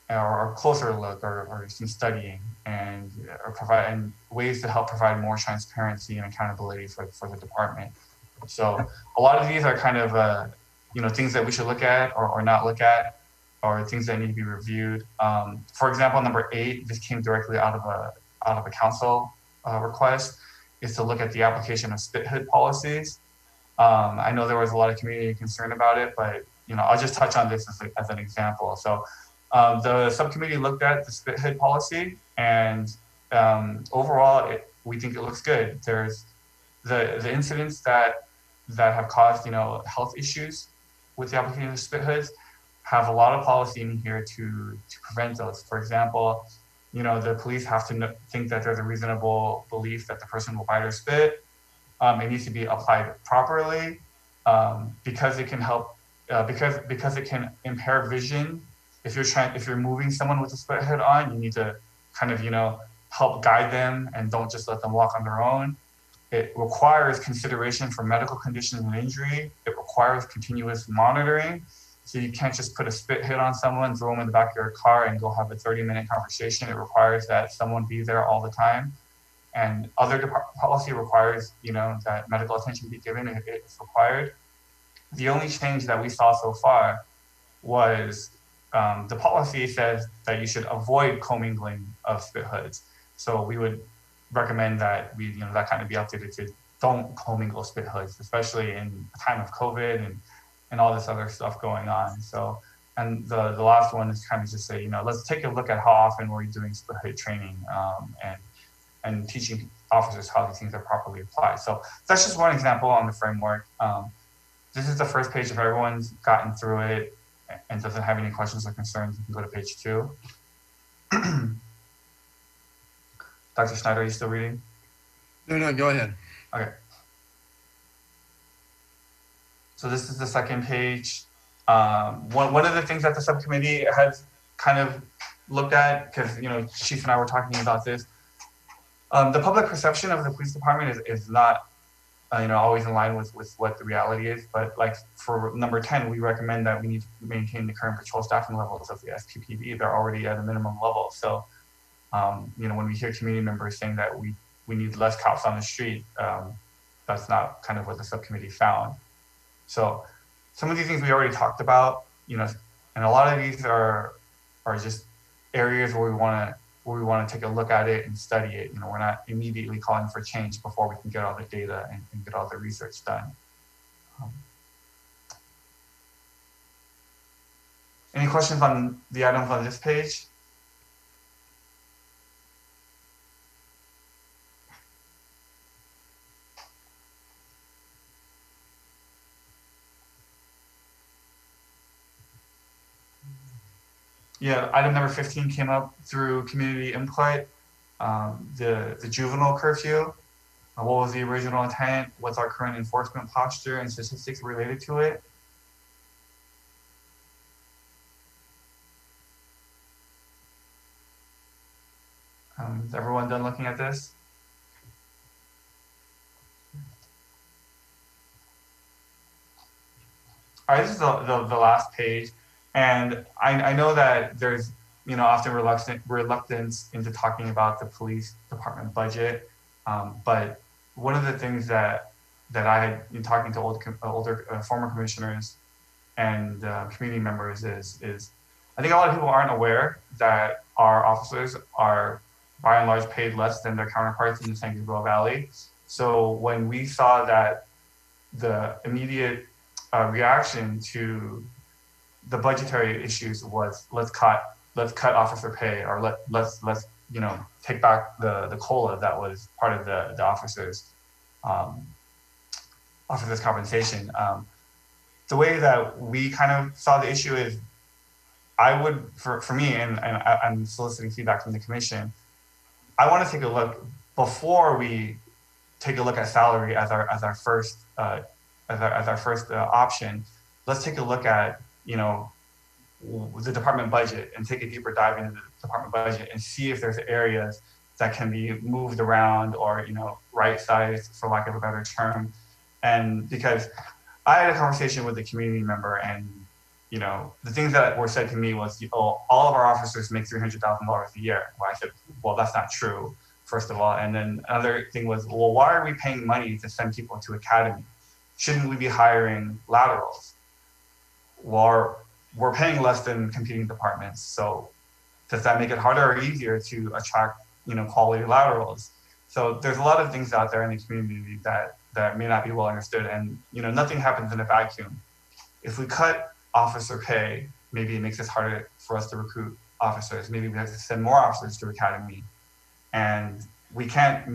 or closer look or some studying and ways to help provide more transparency and accountability for the department. So a lot of these are kind of things that we should look at or not look at, or things that need to be reviewed. For example, number 8, this came directly out of a council request, is to look at the application of spit hood policies. I know there was a lot of community concern about it, but I'll just touch on this as an example. So the subcommittee looked at the spit hood policy, and overall, we think it looks good. There's the incidents that have caused health issues with the application of spit hoods have a lot of policy in here to prevent those. For example, the police have to think that there's a reasonable belief that the person will bite or spit. It needs to be applied properly, because it can help, because it can impair vision. If you're moving someone with a spit hood on, you need to kind of, help guide them and don't just let them walk on their own. It requires consideration for medical conditions and injury. It requires continuous monitoring. So you can't just put a spit hit on someone, throw them in the back of your car, and go have a 30-minute conversation. It requires that someone be there all the time. And other policy requires, that medical attention be given if it's required. The only change that we saw so far was the policy says that you should avoid commingling of spit hoods. So we would recommend that that kind of be updated to don't commingle spit hoods, especially in the time of COVID and all this other stuff going on. So, and the last one is kind of just say, let's take a look at how often we're doing spit hood training, and teaching officers how these things are properly applied. So that's just one example on the framework. This is the first page. If everyone's gotten through it and doesn't have any questions or concerns, you can go to page 2. Dr. Schneider, are you still reading? No, go ahead. Okay. So this is the second page. One of the things that the subcommittee has kind of looked at, because Chief and I were talking about this, the public perception of the police department is not always in line with what the reality is. But like for number 10, we recommend that we need to maintain the current patrol staffing levels of the SPPD. They're already at a minimum level. So, when we hear community members saying that we need less cops on the street, that's not kind of what the subcommittee found. So some of these things we already talked about, and a lot of these are just areas where we want to take a look at it and study it. We're not immediately calling for change before we can get all the data and get all the research done. Any questions on the items on this page? Yeah, item number 15 came up through community input. The juvenile curfew. What was the original intent? What's our current enforcement posture and statistics related to it? Is everyone done looking at this? All right, this is the last page. And I know that there's, often reluctance into talking about the police department budget. But one of the things that I had been talking to older former commissioners and community members is I think a lot of people aren't aware that our officers are by and large paid less than their counterparts in the San Gabriel Valley. So when we saw that the immediate reaction to the budgetary issues was let's cut officer pay, or let's take back the COLA that was part of the officers compensation. The way that we kind of saw the issue is, I would, for me, and I'm soliciting feedback from the commission, I want to take a look before we take a look at salary as our first option. Let's take a look at the department budget and take a deeper dive into the department budget and see if there's areas that can be moved around or right-sized, for lack of a better term. And because I had a conversation with a community member, and the things that were said to me was, all of our officers make $300,000 a year. Well, I said, well, that's not true, first of all. And then another thing was, well, why are we paying money to send people to academy? Shouldn't we be hiring laterals? Well, we're paying less than competing departments. So does that make it harder or easier to attract, quality laterals? So there's a lot of things out there in the community that may not be well understood, and nothing happens in a vacuum. If we cut officer pay, maybe it makes it harder for us to recruit officers. Maybe we have to send more officers to academy, and we can't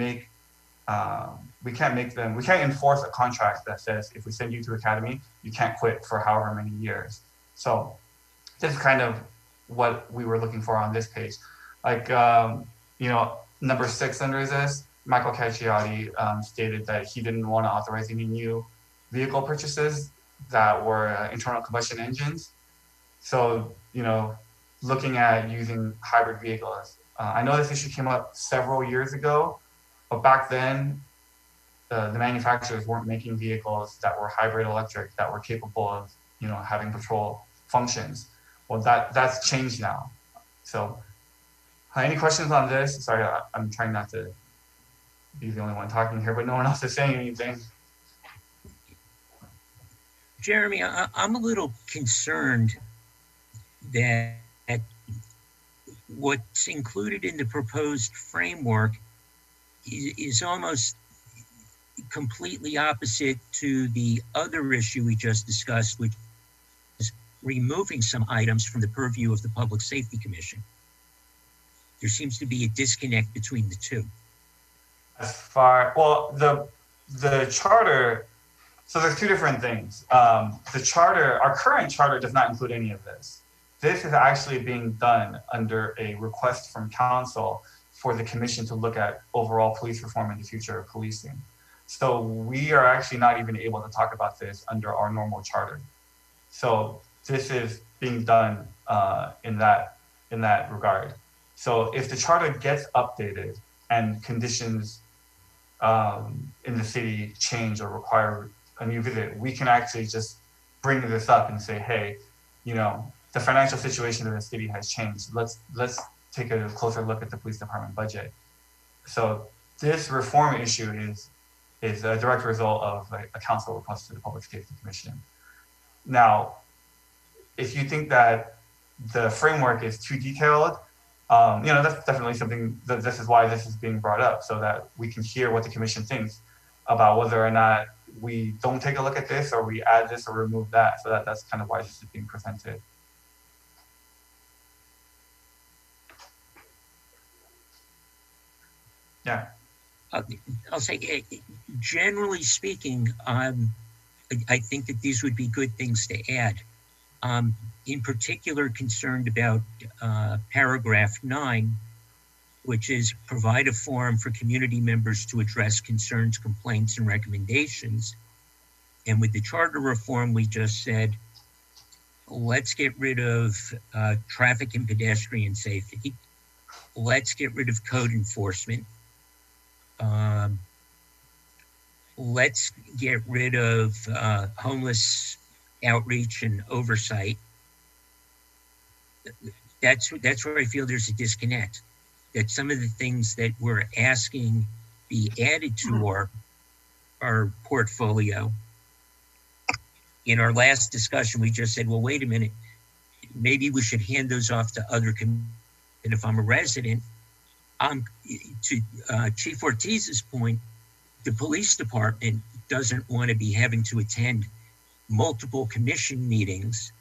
enforce a contract that says if we send you to academy, you can't quit for however many years. So this is kind of what we were looking for on this page. Like, number 6 under this, Michael Cacciati stated that he didn't want to authorize any new vehicle purchases that were internal combustion engines. So, looking at using hybrid vehicles. I know this issue came up several years ago, but back then, the manufacturers weren't making vehicles that were hybrid electric that were capable of, having patrol functions. Well, that's changed now. So, any questions on this? Sorry, I'm trying not to be the only one talking here, but no one else is saying anything. Jeremy, I'm a little concerned that what's included in the proposed framework is almost completely opposite to the other issue we just discussed, which is removing some items from the purview of the Public Safety Commission. There seems to be a disconnect between the two. The charter, so there's two different things. The charter, our current charter does not include any of this. This is actually being done under a request from council for the commission to look at overall police reform and the future of policing. So we are actually not even able to talk about this under our normal charter. So this is being done in that regard. So if the charter gets updated and conditions in the city change or require a new visit, we can actually just bring this up and say, hey, the financial situation of the city has changed. Let's take a closer look at the police department budget. So this reform issue is a direct result of a council request to the Public Safety Commission. Now, if you think that the framework is too detailed, that's definitely something that this is why this is being brought up, so that we can hear what the commission thinks about whether or not we don't take a look at this or we add this or remove that. So that's kind of why this is being presented. Yeah. I'll say, generally speaking, I think that these would be good things to add. In particular, concerned about paragraph 9, which is provide a forum for community members to address concerns, complaints, and recommendations. And with the charter reform, we just said, let's get rid of traffic and pedestrian safety. Let's get rid of code enforcement. Let's get rid of homeless outreach and oversight. That's where I feel there's a disconnect. That some of the things that we're asking be added to our portfolio. In our last discussion, we just said, well, wait a minute, maybe we should hand those off to other communities. And if I'm a resident, to Chief Ortiz's point, the police department doesn't want to be having to attend multiple commission meetings.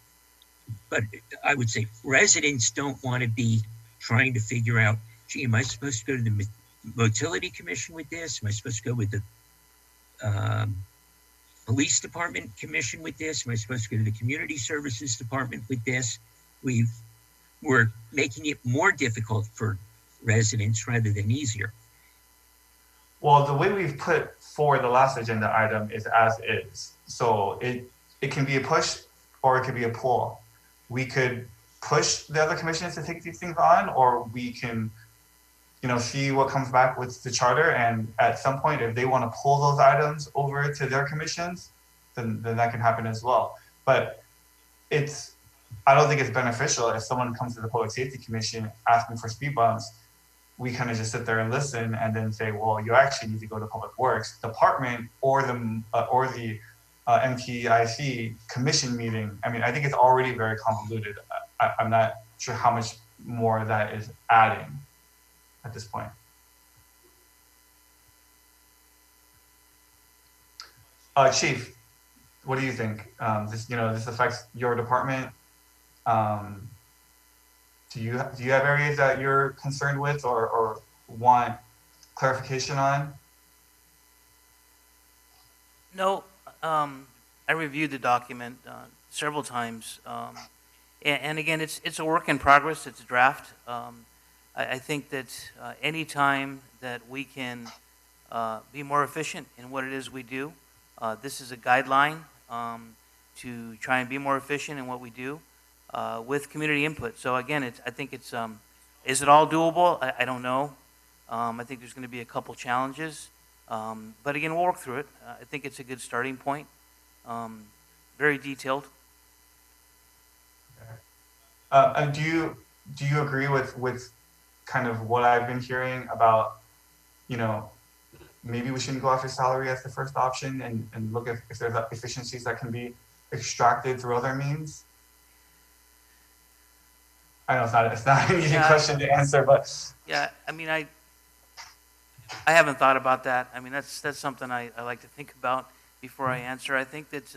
But I would say residents don't want to be trying to figure out, gee, am I supposed to go to the motility commission with this? Am I supposed to go with the police department commission with this? Am I supposed to go to the community services department with this? We're making it more difficult for residents rather than easier. Well, the way we've put forward the last agenda item is as is. So it can be a push or it could be a pull. We could push the other commissions to take these things on, or we can, see what comes back with the charter. And at some point, if they want to pull those items over to their commissions, then that can happen as well. But I don't think it's beneficial if someone comes to the Public Safety Commission asking for speed bumps. We kind of just sit there and listen and then say, well, you actually need to go to Public Works Department or the MTIC commission meeting. I mean, I think it's already very convoluted. I'm not sure how much more that is adding at this point. Chief, what do you think? This affects your department. Do you have areas that you're concerned with or want clarification on? No, I reviewed the document several times, and again, it's a work in progress. It's a draft. I think that any time that we can be more efficient in what it is we do, this is a guideline to try and be more efficient in what we do with community input. So again, I think it's, is it all doable? I don't know. I think there's going to be a couple challenges. But again, we'll work through it. I think it's a good starting point. Very detailed. And do you agree with kind of what I've been hearing about, you know, maybe we shouldn't go after salary as the first option and look at if there's efficiencies that can be extracted through other means? I know it's not an easy question to answer, but Yeah, I mean, I haven't thought about that. I mean, that's something I like to think about before I answer. I think that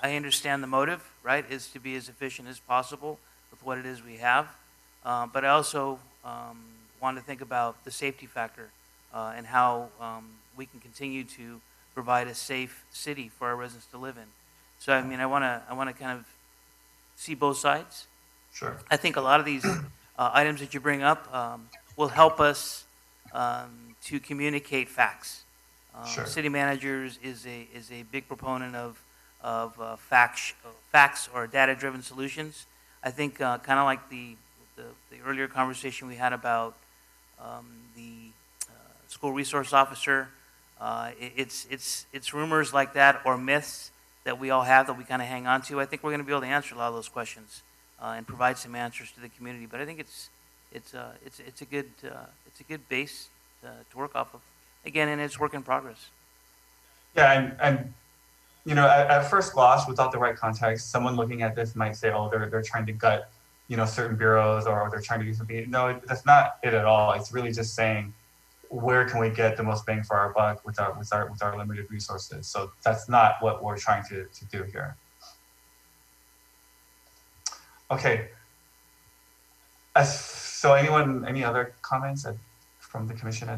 I understand the motive, right, is to be as efficient as possible with what it is we have. But I also want to think about the safety factor and how we can continue to provide a safe city for our residents to live in. So, I mean, I want to kind of see both sides. sure. I think a lot of these items that you bring up will help us to communicate facts. Sure. City managers is a big proponent of facts or data-driven solutions. I think kind of like the earlier conversation we had about the school resource officer. It's rumors like that or myths that we all have that we kind of hang on to. I think we're going to be able to answer a lot of those questions and provide some answers to the community. But I think it's a good base to work off of. Again, and it's work in progress. Yeah, and you know, at first gloss, without the right context, someone looking at this might say, "Oh, they're trying to gut, you know, certain bureaus, or they're trying to do something." No, that's not it at all. It's really just saying, where can we get the most bang for our buck with our limited resources? So that's not what we're trying to do here. Okay. So any other comments from the commission?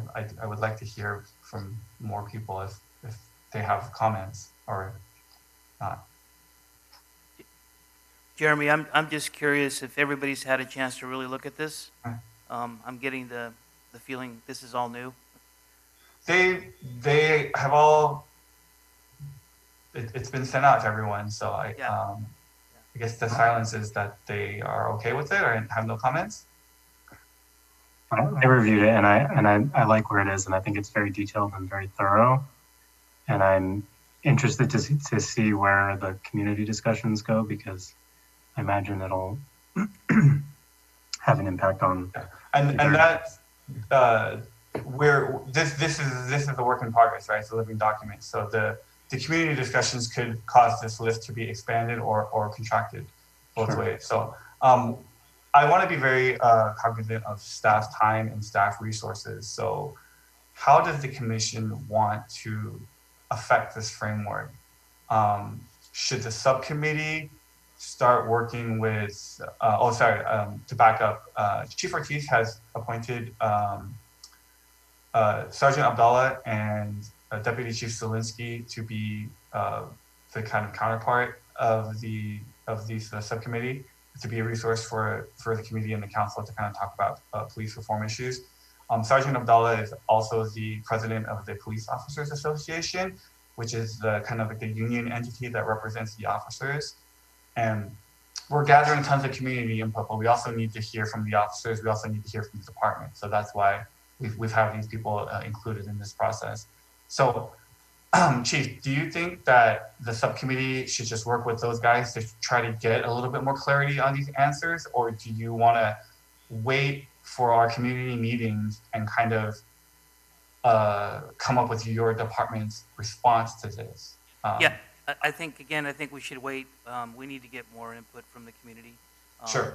I would like to hear from more people if they have comments or not. Jeremy, I'm just curious if everybody's had a chance to really look at this. I'm getting the feeling this is all new. They have all. It's been sent out to everyone, so I guess the silence is that they are okay with it or have no comments. I reviewed it and I like where it is, and I think it's very detailed and very thorough. And I'm interested to see where the community discussions go, because I imagine it'll have an impact on. And that this is a work in progress, right? It's a living document. So the community discussions could cause this list to be expanded or contracted both ways. So I want to be very cognizant of staff time and staff resources. So how does the commission want to affect this framework? Should the subcommittee start working with, to back up, Chief Ortiz has appointed Sergeant Abdallah and Deputy Chief Zielinski to be the kind of counterpart of the subcommittee, to be a resource for the committee and the council to kind of talk about police reform issues. Sergeant Abdallah is also the president of the Police Officers Association, which is the kind of like the union entity that represents the officers. And we're gathering tons of community input, but we also need to hear from the officers. We also need to hear from the department. So that's why we've had these people included in this process. So, Chief, do you think that the subcommittee should just work with those guys to try to get a little bit more clarity on these answers? Or do you want to wait for our community meetings and kind of come up with your department's response to this? Yeah, I think we should wait. We need to get more input from the community. Sure.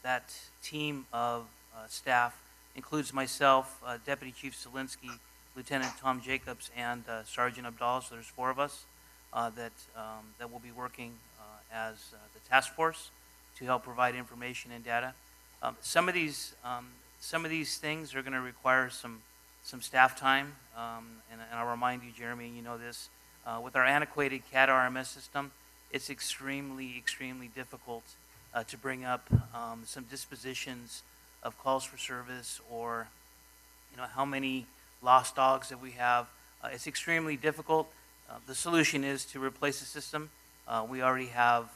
That team of staff includes myself, Deputy Chief Zielinski, Lieutenant Tom Jacobs, and Sergeant Abdallah. So there's 4 of us that will be working as the task force to help provide information and data. Some of these things are going to require some staff time, and I'll remind you, Jeremy, you know this, with our antiquated CAD RMS system, it's extremely difficult to bring up some dispositions of calls for service, or how many lost dogs that we have. It's extremely difficult. The solution is to replace the system. We already have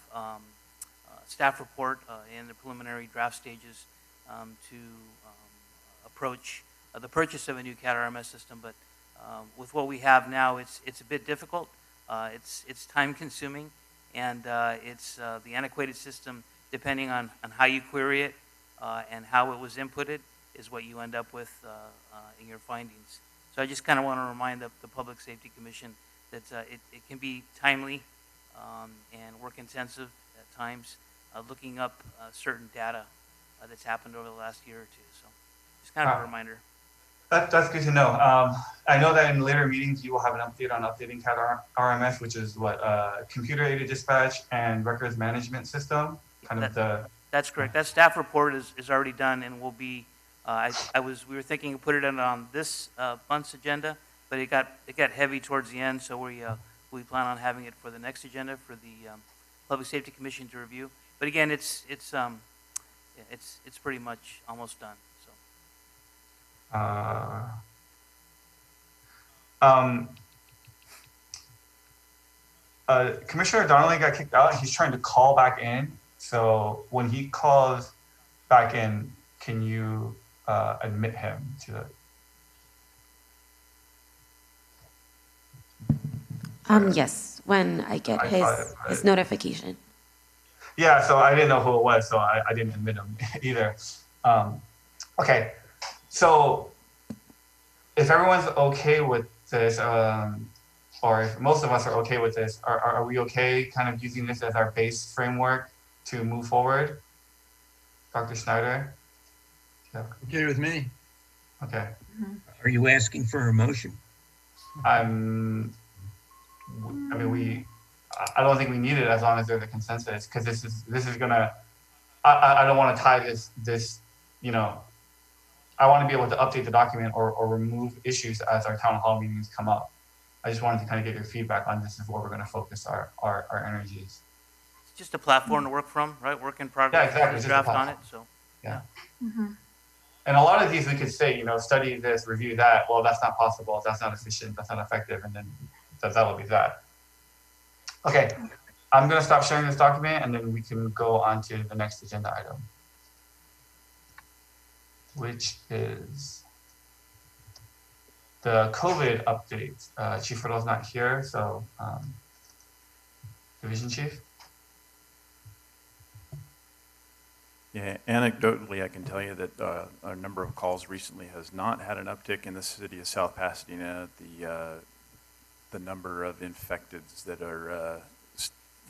staff report in the preliminary draft stages to approach the purchase of a new CAT RMS system, but with what we have now, it's a bit difficult. It's time consuming, and it's the antiquated system, depending on how you query it and how it was inputted, is what you end up with in your findings. So I just kind of want to remind the Public Safety Commission that it can be timely and work intensive at times, looking up certain data that's happened over the last year or two. So just kind of a reminder. That's good to know. I know that in later meetings you will have an update on updating CAT RMS, which is what computer-aided dispatch and records management system. That's correct. That staff report is already done and will be. We were thinking of putting it on this month's agenda, but it got heavy towards the end, so we plan on having it for the next agenda for the Public Safety Commission to review. But again, it's pretty much almost done. Commissioner Donnelly got kicked out. He's trying to call back in. So when he calls back in, can you admit him to the? Yes, when I get his notification. Yeah, so I didn't know who it was, so I didn't admit him either. Okay, so if everyone's okay with this, or if most of us are okay with this, are we okay kind of using this as our base framework to move forward? Dr. Schneider? Yeah. Okay with me. Okay. Are you asking for a motion? I don't think we need it as long as there's a consensus, because this is gonna, I don't want to tie this, I want to be able to update the document or remove issues as our town hall meetings come up. I just wanted to kind of get your feedback on this is where we're going to focus our energies. It's just a platform to work from, right? Work in progress. Yeah, exactly. Draft on it, so. Yeah. Mm-hmm. And a lot of these we could say, study this, review that. Well, that's not possible. That's not efficient. That's not effective. And then that'll be that. Okay. I'm going to stop sharing this document and then we can go on to the next agenda item, which is the COVID update. Chief Riddle's not here, so Division Chief. Yeah, anecdotally, I can tell you that a number of calls recently has not had an uptick in the city of South Pasadena. The number of infecteds that are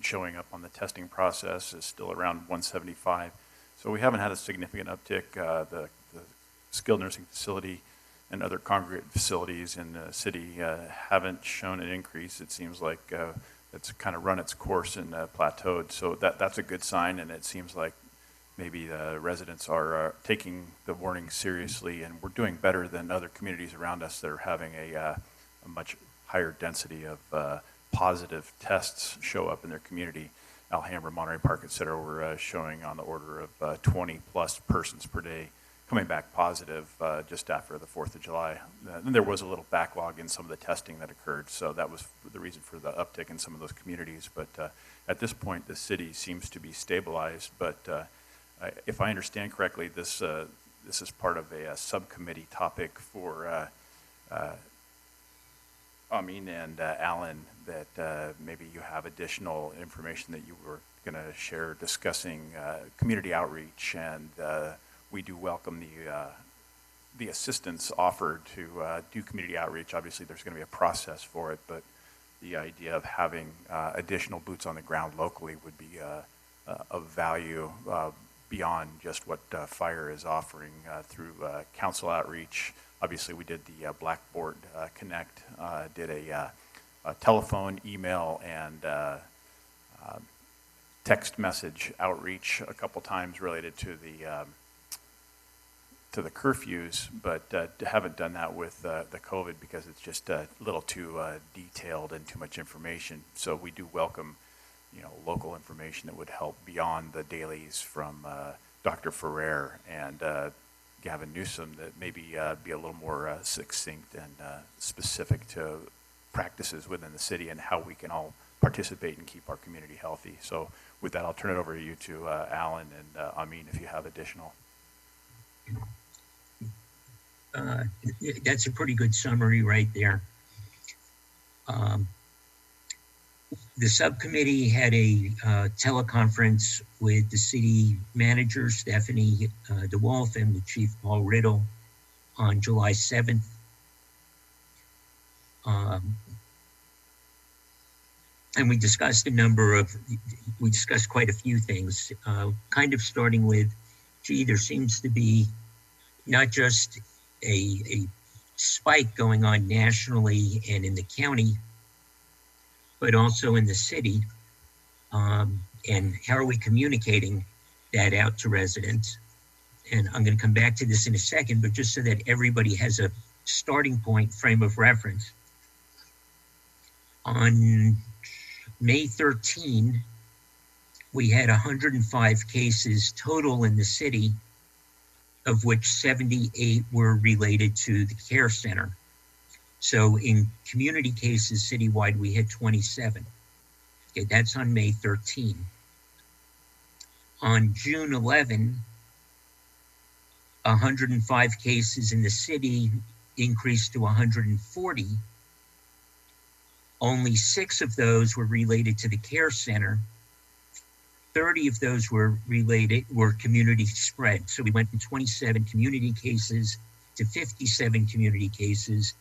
showing up on the testing process is still around 175. So we haven't had a significant uptick. The skilled nursing facility and other congregate facilities in the city haven't shown an increase. It seems like it's kind of run its course and plateaued. So that's a good sign, and it seems like maybe the residents are taking the warning seriously, and we're doing better than other communities around us that are having a much higher density of positive tests show up in their community. Alhambra, Monterey Park, et cetera, were showing on the order of 20 plus persons per day coming back positive just after the 4th of July. Then there was a little backlog in some of the testing that occurred, so that was the reason for the uptick in some of those communities. But at this point, the city seems to be stabilized. But if I understand correctly, this is part of a subcommittee topic for Amin and Alan, that maybe you have additional information that you were going to share discussing community outreach, and we do welcome the assistance offered to do community outreach. Obviously, there's going to be a process for it, but the idea of having additional boots on the ground locally would be of value beyond just what fire is offering through council outreach. Obviously, we did the Blackboard Connect, did a telephone, email, and text message outreach a couple times related to the curfews, but haven't done that with the COVID because it's just a little too detailed and too much information. So we do welcome local information that would help beyond the dailies from Dr. Ferrer and Gavin Newsom, that maybe be a little more succinct and specific to practices within the city and how we can all participate and keep our community healthy. So with that, I'll turn it over to you to Alan and Amin if you have additional. That's a pretty good summary right there. The subcommittee had a teleconference with the city manager, Stephanie DeWolf, and with Chief Paul Riddle on July 7th. And we discussed quite a few things, kind of starting with, there seems to be not just a spike going on nationally and in the county, but also in the city. And how are we communicating that out to residents? And I'm going to come back to this in a second, but just so that everybody has a starting point frame of reference. On May 13, we had 105 cases total in the city, of which 78 were related to the care center. So in community cases citywide, we had 27. Okay, that's on May 13. On June 11, 105 cases in the city increased to 140. Only 6 of those were related to the care center. 30 of those were community spread. So we went from 27 community cases to 57 community cases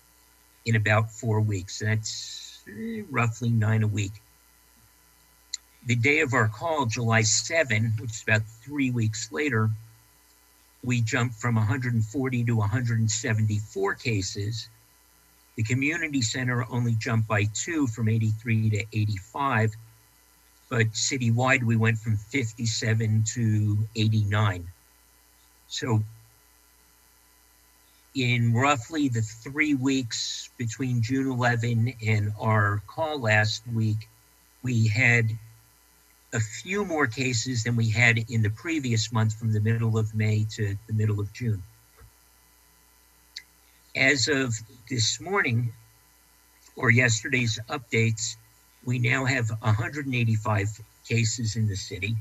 in about 4 weeks. That's roughly 9 a week. The day of our call, July 7, which is about 3 weeks later, we jumped from 140 to 174 cases. The community center only jumped by 2 from 83 to 85, but citywide we went from 57 to 89. So in roughly the 3 weeks between June 11 and our call last week, we had a few more cases than we had in the previous month from the middle of May to the middle of June. As of this morning, or yesterday's updates, we now have 185 cases in the city.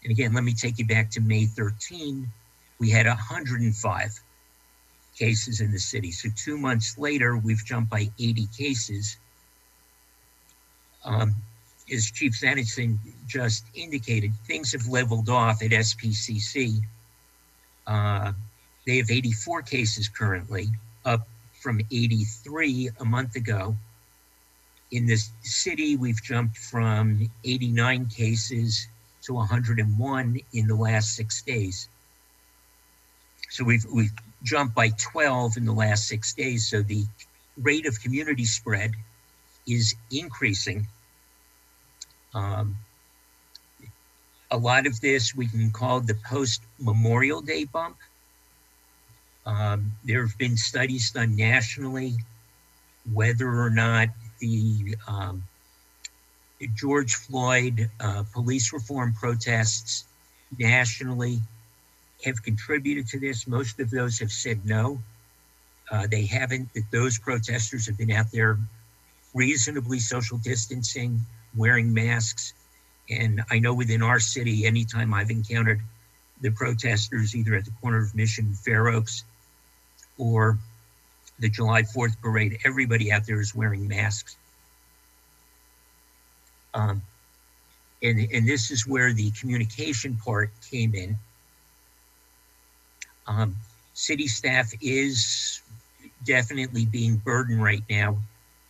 And again, let me take you back to May 13. We had 105 cases in the city. So 2 months later, we've jumped by 80 cases. As Chief Sanderson just indicated, things have leveled off at SPCC. They have 84 cases currently, up from 83 a month ago. In the city, we've jumped from 89 cases to 101 in the last 6 days. So we've jumped by 12 in the last 6 days. So the rate of community spread is increasing. A lot of this we can call the post-Memorial Day bump. There have been studies done nationally whether or not the George Floyd police reform protests nationally have contributed to this. Most of those have said no. They haven't, that those protesters have been out there reasonably social distancing, wearing masks. And I know within our city, anytime I've encountered the protesters, either at the corner of Mission and Fair Oaks or the July 4th parade, everybody out there is wearing masks. And this is where the communication part came in. City staff is definitely being burdened right now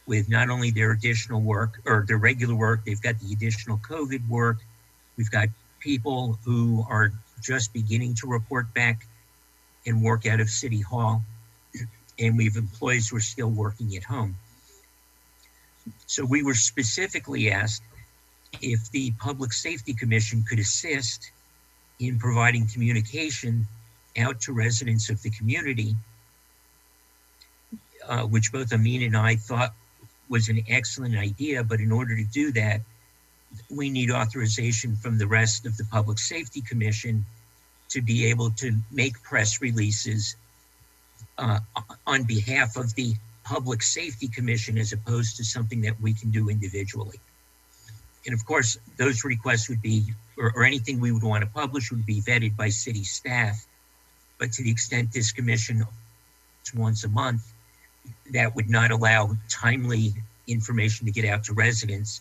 with not only their additional work or their regular work, they've got the additional COVID work. We've got people who are just beginning to report back and work out of City Hall. And we have employees who are still working at home. So we were specifically asked if the Public Safety Commission could assist in providing communication out to residents of the community, which both Amin and I thought was an excellent idea. But in order to do that, we need authorization from the rest of the Public Safety Commission to be able to make press releases on behalf of the Public Safety Commission as opposed to something that we can do individually. And of course, those requests would be, or anything we would want to publish would be vetted by city staff. But to the extent this commission is once a month, that would not allow timely information to get out to residents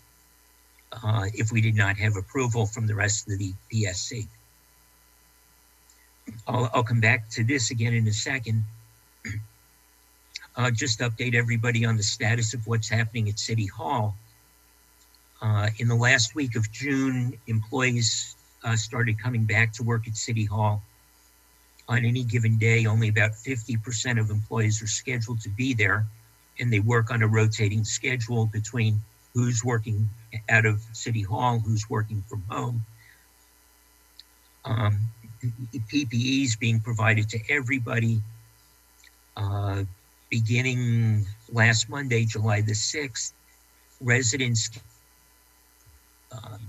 if we did not have approval from the rest of the PSC. I'll come back to this again in a second. Just update everybody on the status of what's happening at City Hall. In the last week of June, employees started coming back to work at City Hall. On any given day, only about 50% of employees are scheduled to be there, and they work on a rotating schedule between who's working out of City Hall, who's working from home. PPE is being provided to everybody. Beginning last Monday, July the 6th, residents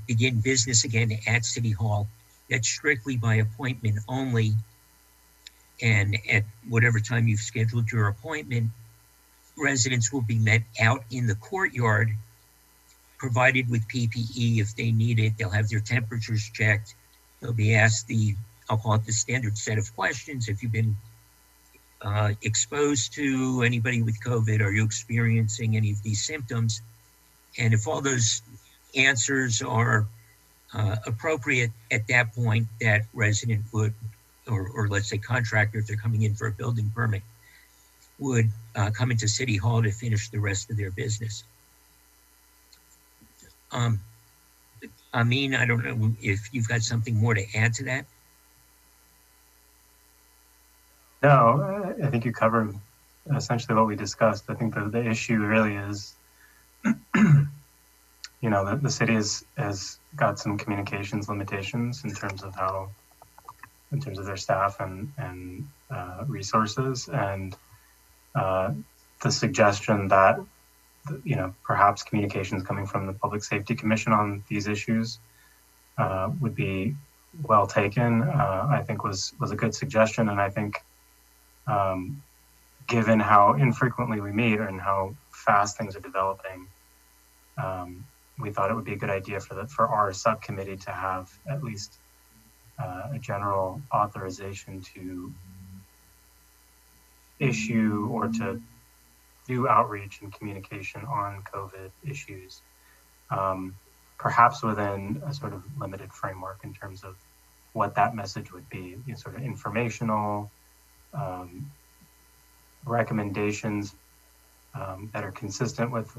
begin business again at City Hall. That's strictly by appointment only. And at whatever time you've scheduled your appointment, residents will be met out in the courtyard, provided with PPE if they need it. They'll have their temperatures checked. They'll be asked I'll call it the standard set of questions. If you've been exposed to anybody with COVID, are you experiencing any of these symptoms? And if all those answers are appropriate at that point, that resident would, or let's say contractor, if they're coming in for a building permit, would come into City Hall to finish the rest of their business. Amin, I don't know if you've got something more to add to that. No, I think you covered essentially what we discussed. I think the issue really is, you know, the city has got some communications limitations in terms of their staff and resources, and the suggestion that, you know, perhaps communications coming from the Public Safety Commission on these issues would be well taken. I think was a good suggestion, and I think given how infrequently we meet and how fast things are developing, we thought it would be a good idea for our subcommittee to have at least a general authorization to issue or to do outreach and communication on COVID issues, perhaps within a sort of limited framework in terms of what that message would be, you know, sort of informational recommendations that are consistent with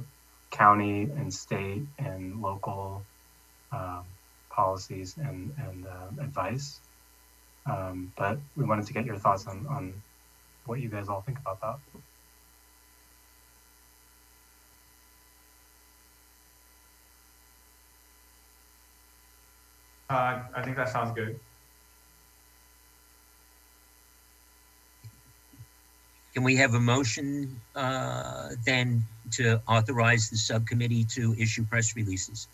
county and state and local policies and advice. But we wanted to get your thoughts on what you guys all think about that. I think that sounds good. Can we have a motion then to authorize the subcommittee to issue press releases?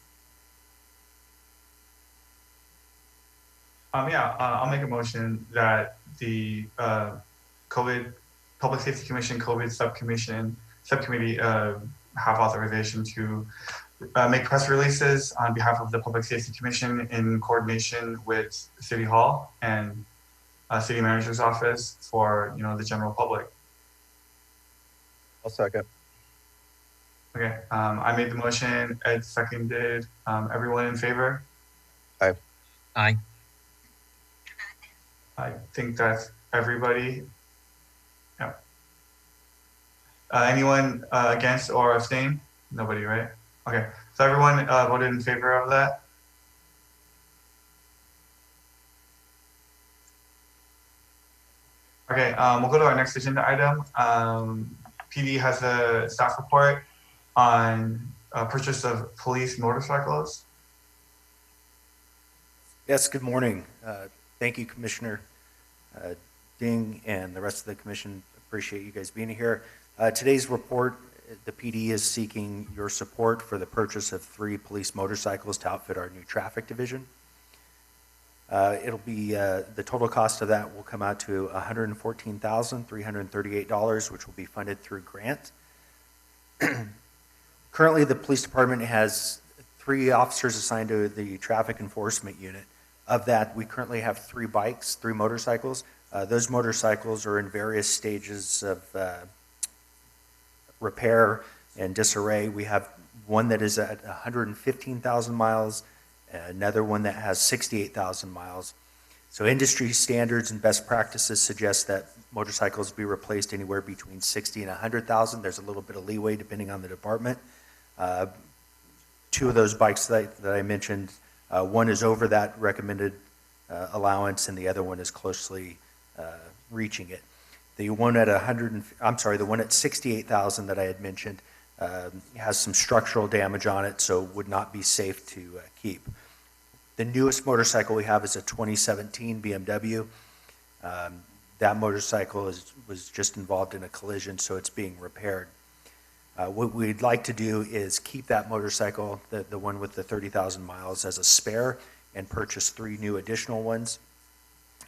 I'll make a motion that the COVID Public Safety Commission COVID subcommittee have authorization to make press releases on behalf of the Public Safety Commission in coordination with City Hall and City Manager's Office for, you know, the general public. I'll second. Okay, I made the motion, Ed seconded. Everyone in favor? Aye. Aye. I think that's everybody. Yeah. Anyone against or abstain? Nobody, right? Okay, so everyone voted in favor of that? Okay, we'll go to our next agenda item. PD has a staff report on purchase of police motorcycles. Yes, good morning. Thank you, Commissioner Ding and the rest of the commission. Appreciate you guys being here. Today's report the PD is seeking your support for the purchase of 3 police motorcycles to outfit our new traffic division. It'll be, the total cost of that will come out to $114,338, which will be funded through grant. Currently, the police department has 3 officers assigned to the traffic enforcement unit. Of that, we currently have 3 bikes, 3 motorcycles. Those motorcycles are in various stages of repair and disarray. We have one that is at 115,000 miles, another one that has 68,000 miles. So industry standards and best practices suggest that motorcycles be replaced anywhere between 60 and 100,000. There's a little bit of leeway depending on the department. 2 of those bikes that I mentioned, one is over that recommended allowance, and the other one is closely reaching it. The one at the one at 68,000 that I had mentioned has some structural damage on it, so would not be safe to keep. The newest motorcycle we have is a 2017 BMW. That motorcycle was just involved in a collision, so it's being repaired. What we'd like to do is keep that motorcycle, the one with the 30,000 miles, as a spare and purchase 3 new additional ones.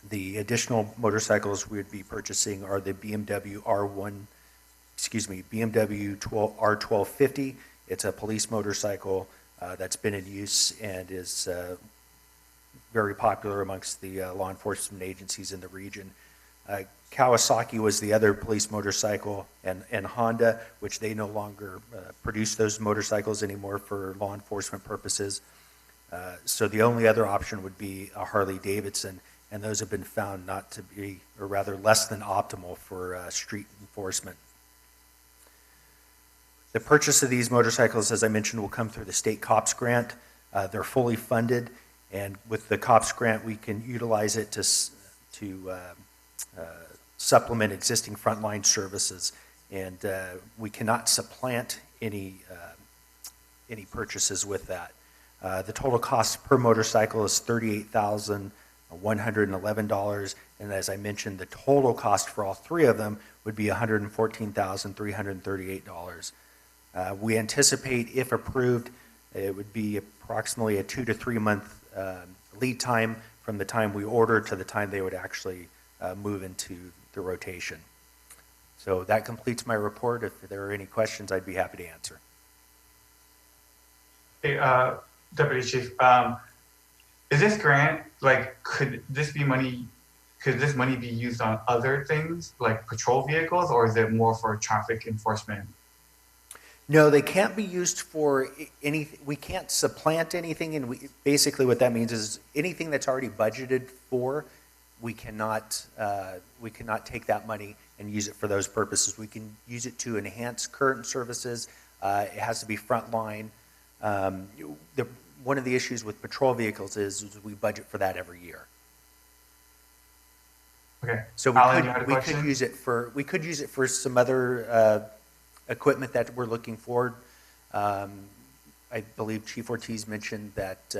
The additional motorcycles we would be purchasing are the BMW R1250. It's a police motorcycle that's been in use and is very popular amongst the law enforcement agencies in the region. Kawasaki was the other police motorcycle, and Honda, which they no longer produce those motorcycles anymore for law enforcement purposes. So the only other option would be a Harley Davidson, and those have been found not to be, or rather less than optimal for street enforcement. The purchase of these motorcycles, as I mentioned, will come through the state COPS grant. They're fully funded, and with the COPS grant, we can utilize it to supplement existing frontline services, and we cannot supplant any purchases with that. The total cost per motorcycle is $38,111, and as I mentioned, the total cost for all 3 of them would be $114,338. We anticipate, if approved, it would be approximately a 2 to 3 month lead time from the time we order to the time they would actually move into the rotation. So that completes my report. If there are any questions, I'd be happy to answer. Hey, Deputy Chief, is this grant, like, could this money be used on other things like patrol vehicles, or is it more for traffic enforcement? No, they can't be used for anything. We can't supplant anything, and basically what that means is anything that's already budgeted for, we cannot take that money and use it for those purposes. We can use it to enhance current services. It has to be frontline. One of the issues with patrol vehicles is we budget for that every year. Okay. So we could use it for some other equipment that we're looking for. I believe Chief Ortiz mentioned that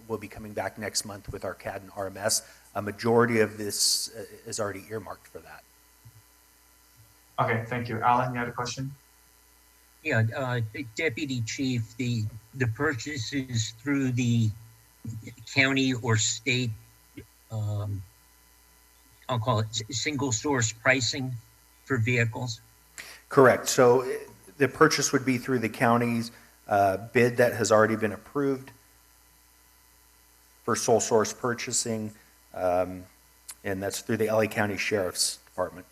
we'll be coming back next month with our CAD and RMS. A majority of this is already earmarked for that. Okay, thank you. Alan, you had a question? Yeah, Deputy Chief, the purchases through the county or state, I'll call it single source pricing for vehicles? Correct. So the purchase would be through the county's bid that has already been approved for sole source purchasing, and that's through the LA County Sheriff's Department.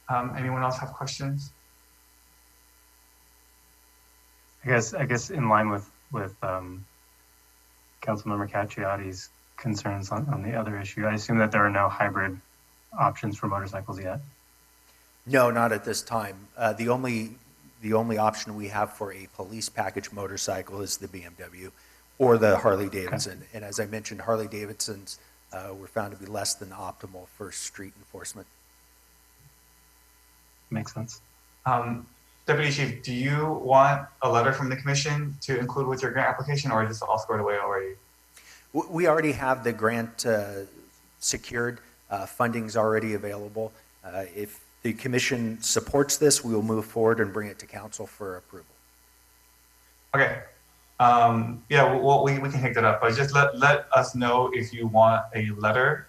Anyone else have questions? I guess in line with Councilmember Cacciotti's concerns on the other issue, I assume that there are no hybrid options for motorcycles yet. No, not at this time. The only option we have for a police package motorcycle is the BMW or the Harley Davidson. Okay. And as I mentioned, Harley Davidsons were found to be less than optimal for street enforcement. Makes sense. Deputy Chief, do you want a letter from the commission to include with your grant application, or is this all squared away already? We already have the grant secured. Funding's already available. If the commission supports this, we will move forward and bring it to council for approval. Okay. Yeah, well, we can take that up, but just let us know if you want a letter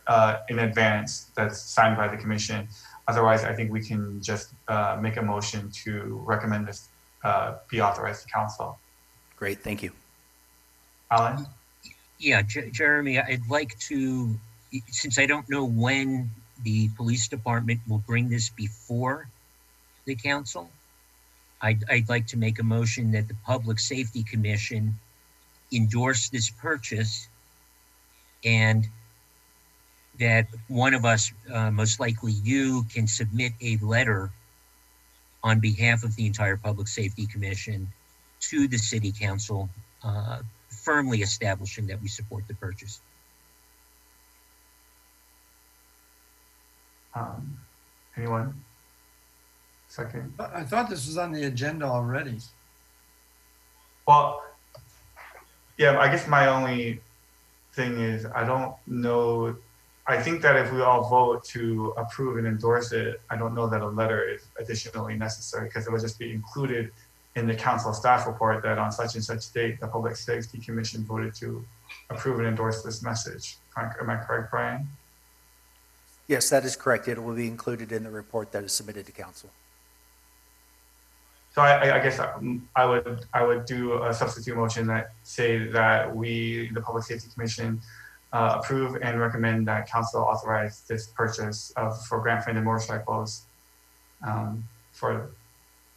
in advance that's signed by the commission. Otherwise, I think we can just make a motion to recommend this be authorized to council. Great, thank you. Alan? Yeah, Jeremy, I'd like to, since I don't know when the police department will bring this before the council, I'd like to make a motion that the Public Safety Commission endorse this purchase and that one of us, most likely you, can submit a letter on behalf of the entire Public Safety Commission to the City Council, firmly establishing that we support the purchase. Anyone? Second. I thought this was on the agenda already. Well, yeah, I guess my only thing is I don't know. I think that if we all vote to approve and endorse it, I don't know that a letter is additionally necessary because it will just be included in the council staff report that on such and such date, the Public Safety Commission voted to approve and endorse this message. Am I correct, Brian? Yes, that is correct. It will be included in the report that is submitted to council. So I guess I would do a substitute motion that say that we, the Public Safety Commission, approve and recommend that council authorize this purchase for grant-funded motorcycles for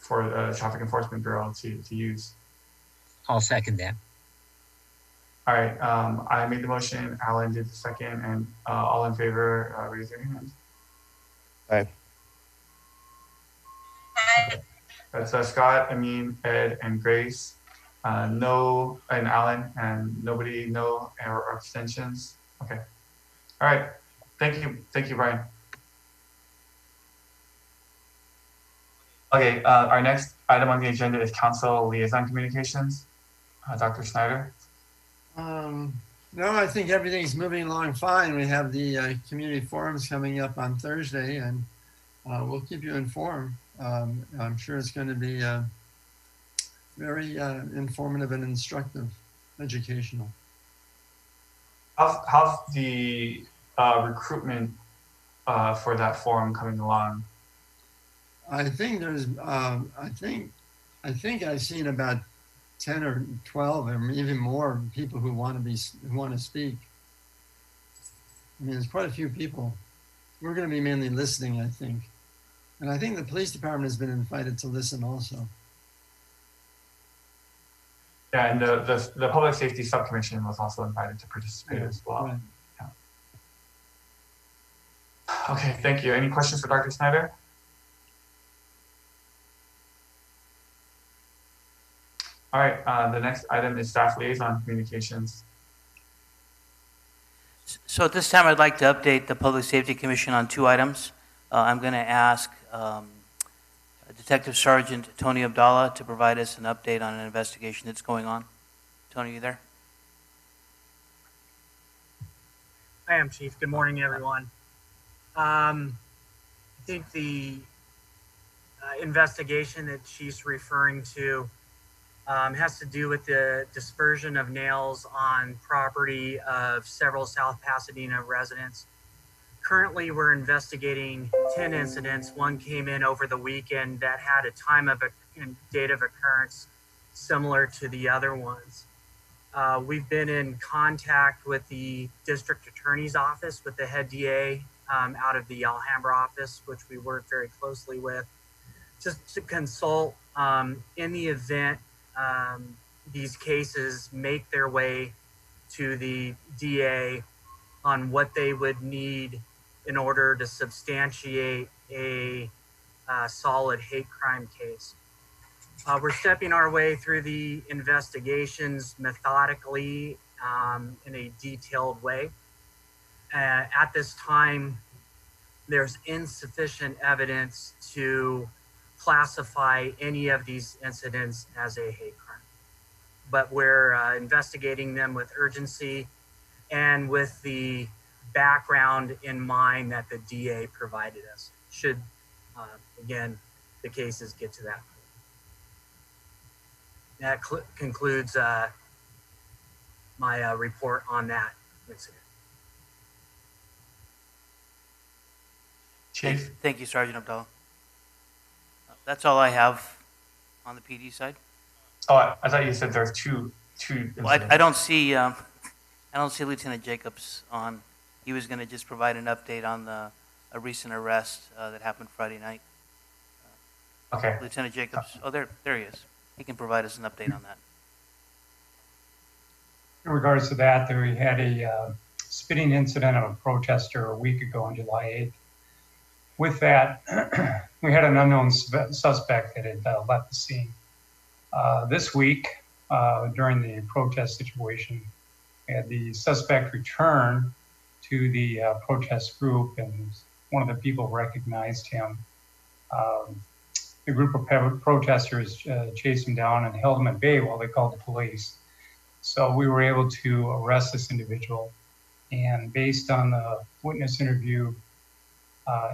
the Traffic Enforcement Bureau to use. I'll second that. All right, I made the motion, Alan did the second, and all in favor, raise your hand. Aye. That's Scott, Amin, Ed, and Grace. No, and Alan, and nobody, no, or abstentions. Okay. All right. Thank you, Brian. Okay, our next item on the agenda is council liaison communications. Dr. Snyder. No, I think everything's moving along fine. We have the community forums coming up on Thursday, and we'll keep you informed. I'm sure it's going to be very informative and instructive, educational. How's the recruitment for that forum coming along? I think there's, I think I've seen about 10 or 12 or even more people who want to speak. I mean, there's quite a few people. We're going to be mainly listening, I think. And I think the police department has been invited to listen also. Yeah, and the Public Safety Subcommission was also invited to participate as well. Right. Yeah. Okay, thank you. Any questions for Dr. Snyder? All right, the next item is staff liaison communications. So at this time, I'd like to update the Public Safety Commission on 2 items. I'm going to ask Detective Sergeant Tony Abdallah to provide us an update on an investigation that's going on. Tony, you there? I am, Chief. Good morning, everyone. I think the investigation that she's referring to has to do with the dispersion of nails on property of several South Pasadena residents. Currently, we're investigating 10 incidents. One came in over the weekend that had a time of and date of occurrence similar to the other ones. We've been in contact with the district attorney's office, with the head DA out of the Alhambra office, which we work very closely with, just to consult in the event these cases make their way to the DA on what they would need in order to substantiate a solid hate crime case. We're stepping our way through the investigations methodically in a detailed way. At this time, there's insufficient evidence to classify any of these incidents as a hate crime. But we're investigating them with urgency and with the background in mind that the DA provided us. should, again, the cases get to that point. That concludes my report on that incident. Chief? Thank you, Sergeant Abdallah. That's all I have on the PD side. Oh, I thought you said there's two Well, I incidents. I don't see Lieutenant Jacobs on. He was going to just provide an update on a recent arrest that happened Friday night. Okay. Lieutenant Jacobs, oh, there he is. He can provide us an update on that. In regards to that, there we had a spitting incident of a protester a week ago on July 8th. With that, we had an unknown suspect that had left the scene. This week, during the protest situation, we had the suspect return to the protest group, and one of the people recognized him. The group of protesters chased him down and held him at bay while they called the police. So we were able to arrest this individual, and based on the witness interview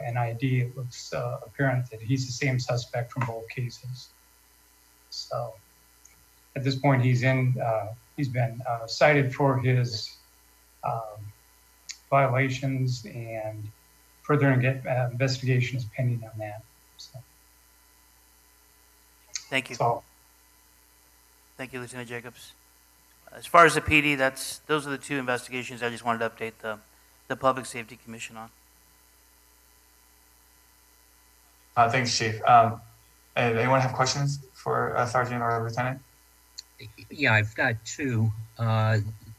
and ID, it looks apparent that he's the same suspect from both cases. So at this point, he's been cited for his violations, and further investigation is pending on that. So. Thank you. So, thank you, Lieutenant Jacobs. As far as the PD, those are the two investigations I just wanted to update the Public Safety Commission on. Thanks, Chief. Anyone have questions for Sergeant or Lieutenant? Yeah, I've got two.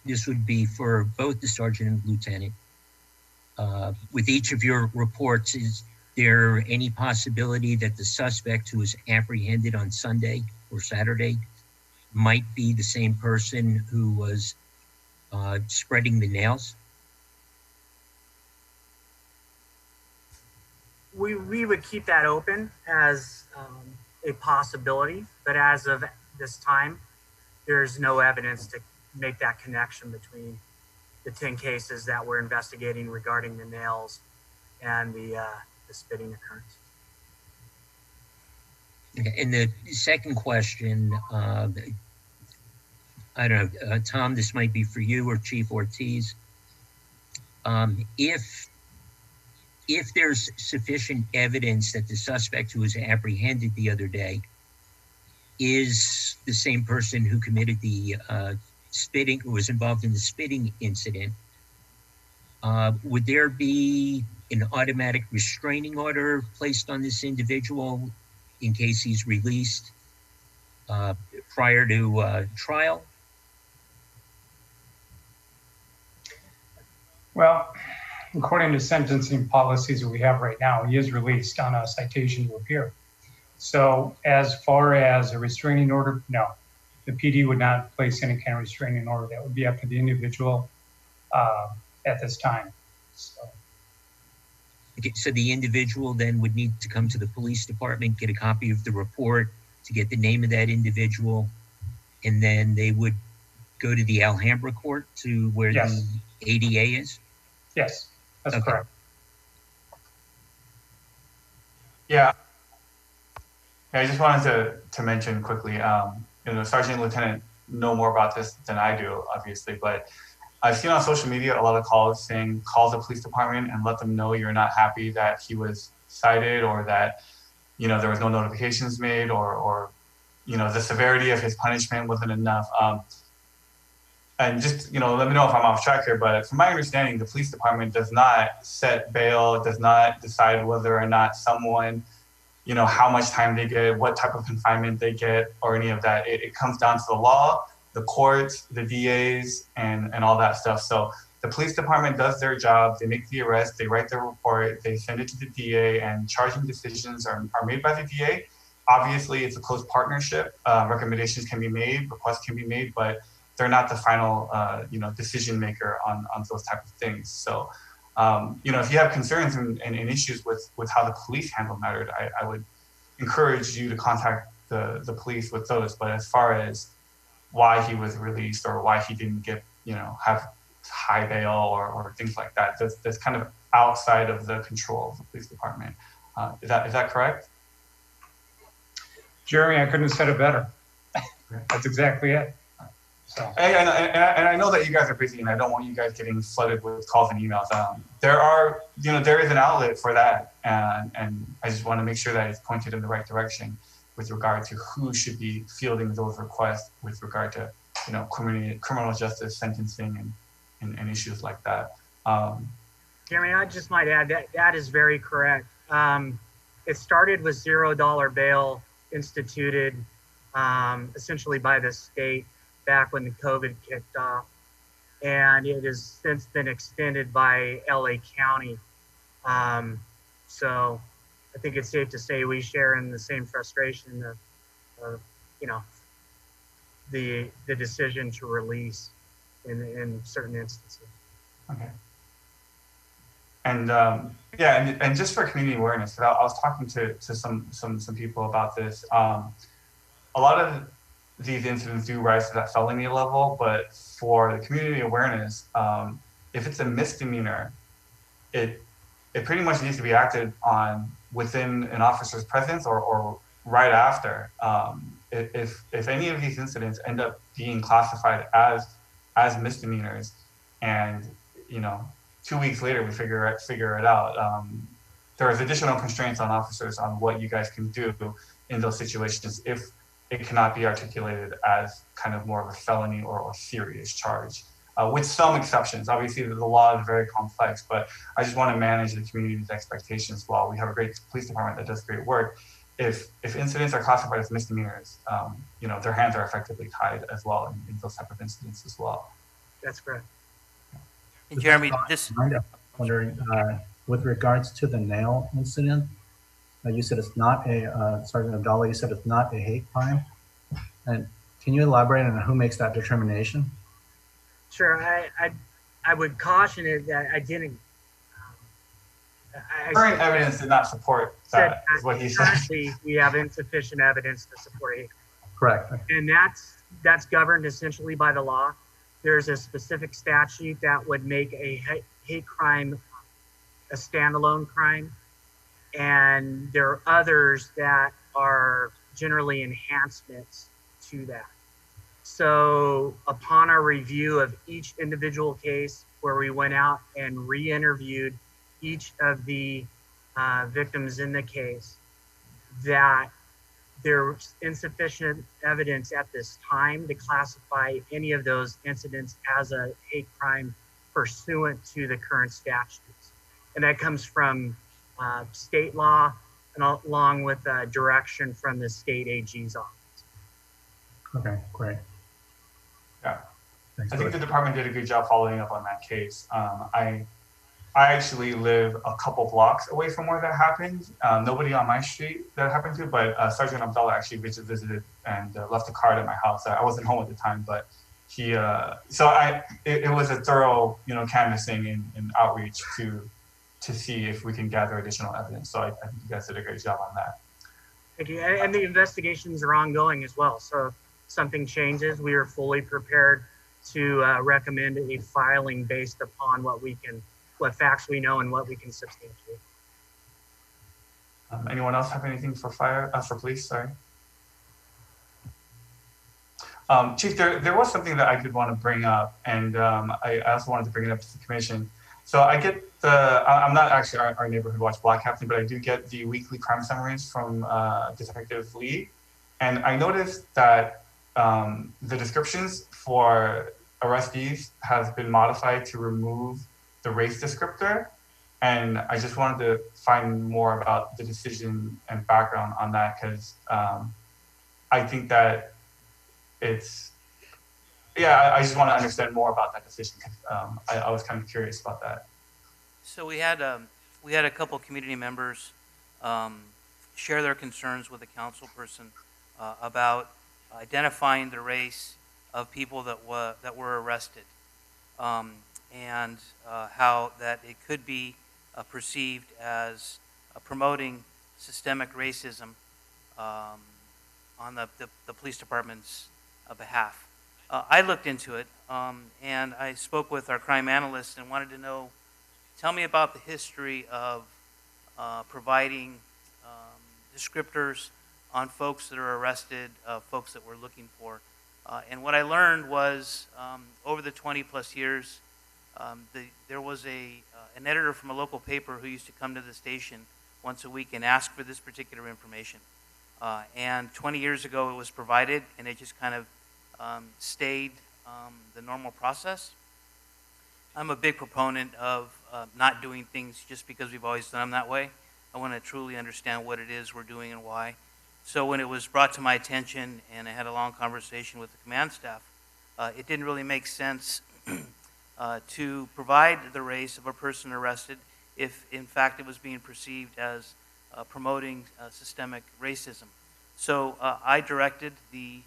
This would be for both the Sergeant and Lieutenant. With each of your reports, is there any possibility that the suspect who was apprehended on Sunday or Saturday might be the same person who was spreading the nails? We would keep that open as a possibility, but as of this time, there's no evidence to make that connection between the 10 cases that we're investigating regarding the nails and the spitting occurrence. Okay, and the second question, I don't know, Tom, this might be for you or Chief Ortiz. If there's sufficient evidence that the suspect who was apprehended the other day is the same person who committed the spitting, who was involved in the spitting incident, would there be an automatic restraining order placed on this individual in case he's released prior to trial? well, according to sentencing policies that we have right now, he is released on a citation to appear. So as far as a restraining order, no. The PD would not place any kind of restraining order. That would be up to the individual at this time. So. Okay, so the individual then would need to come to the police department, get a copy of the report to get the name of that individual, and then they would go to the Alhambra court to where Yes. the ADA is? Yes, that's Okay. correct. Yeah. I just wanted to mention quickly, Sergeant and Lieutenant know more about this than I do, obviously, but I've seen on social media a lot of calls saying, call the police department and let them know you're not happy that he was cited, or that, there was no notifications made, or the severity of his punishment wasn't enough. And just, let me know if I'm off track here, but from my understanding, the police department does not set bail, does not decide whether or not someone, how much time they get, what type of confinement they get, or any of that. It comes down to the law, the courts, the DAs, and all that stuff. So the police department does their job. They make the arrest, they write their report, they send it to the DA, and charging decisions are made by the DA. Obviously, it's a close partnership. Recommendations can be made, requests can be made, but they're not the final, decision maker on those type of things. So, if you have concerns and issues with how the police handle matters, I would encourage you to contact the police with those. But as far as why he was released or why he didn't get, have high bail or things like that, that's kind of outside of the control of the police department. Is that correct? Jeremy, I couldn't have said it better. That's exactly it. So. And I know that you guys are busy, and I don't want you guys getting flooded with calls and emails. There is an outlet for that, and I just want to make sure that it's pointed in the right direction with regard to who should be fielding those requests with regard to, criminal justice sentencing and issues like that. Jeremy, I just might add that is very correct. It started with $0 bail instituted essentially by the state back when the COVID kicked off. And it has since been extended by LA County. So I think it's safe to say we share in the same frustration of the decision to release in certain instances. Okay. And just for community awareness, 'cause I was talking to some people about this. A lot of these incidents do rise to that felony level, but for the community awareness, if it's a misdemeanor, it pretty much needs to be acted on within an officer's presence or right after. If any of these incidents end up being classified as misdemeanors, and 2 weeks later we figure it out, there is additional constraints on officers on what you guys can do in those situations if it cannot be articulated as kind of more of a felony or serious charge, with some exceptions. Obviously, the law is very complex, but I just want to manage the community's expectations. While we have a great police department that does great work, if incidents are classified as misdemeanors, their hands are effectively tied as well in those type of incidents as well. That's correct. And Jeremy, I'm wondering, with regards to the nail incident, you said it's not Sergeant Abdallah, you said it's not a hate crime. And can you elaborate on who makes that determination? Sure. I would caution it that I didn't. Current evidence did not support that, is what he said. Currently, we have insufficient evidence to support hate crime. Correct. And that's governed essentially by the law. There's a specific statute that would make a hate crime a standalone crime. And there are others that are generally enhancements to that. So upon our review of each individual case, where we went out and re-interviewed each of the victims in the case, that there's insufficient evidence at this time to classify any of those incidents as a hate crime pursuant to the current statutes. And that comes from state law, and along with direction from the state AG's office. Okay, great. Yeah, Thanks I think the department did a good job following up on that case. I actually live a couple blocks away from where that happened. Nobody on my street that happened to, but Sergeant Abdallah actually visited and left a card at my house. I wasn't home at the time, but he. It was a thorough, canvassing and outreach to see if we can gather additional evidence. So I think you guys did a great job on that. Thank you. And the investigations are ongoing as well. So if something changes, we are fully prepared to recommend a filing based upon what facts we know and what we can substantiate. Anyone else have anything for police? Sorry. Chief, there was something that I did want to bring up, and I also wanted to bring it up to the commission. So I get I'm not actually our neighborhood watch block captain, but I do get the weekly crime summaries from Detective Lee. And I noticed that the descriptions for arrestees has been modified to remove the race descriptor. And I just wanted to find more about the decision and background on that, because I think that I just want to understand more about that decision. I was kind of curious about that. So we had a couple community members share their concerns with the council person about identifying the race of people that were arrested, and how that it could be perceived as promoting systemic racism on the police department's behalf. I looked into it, and I spoke with our crime analyst and wanted to know, tell me about the history of providing descriptors on folks that are arrested, folks that we're looking for. And what I learned was over the 20 plus years, there was an editor from a local paper who used to come to the station once a week and ask for this particular information. And 20 years ago it was provided, and it just kind of stayed the normal process. I'm a big proponent of not doing things just because we've always done them that way. I want to truly understand what it is we're doing and why. So when it was brought to my attention and I had a long conversation with the command staff, it didn't really make sense to provide the race of a person arrested if in fact it was being perceived as promoting systemic racism. So I directed the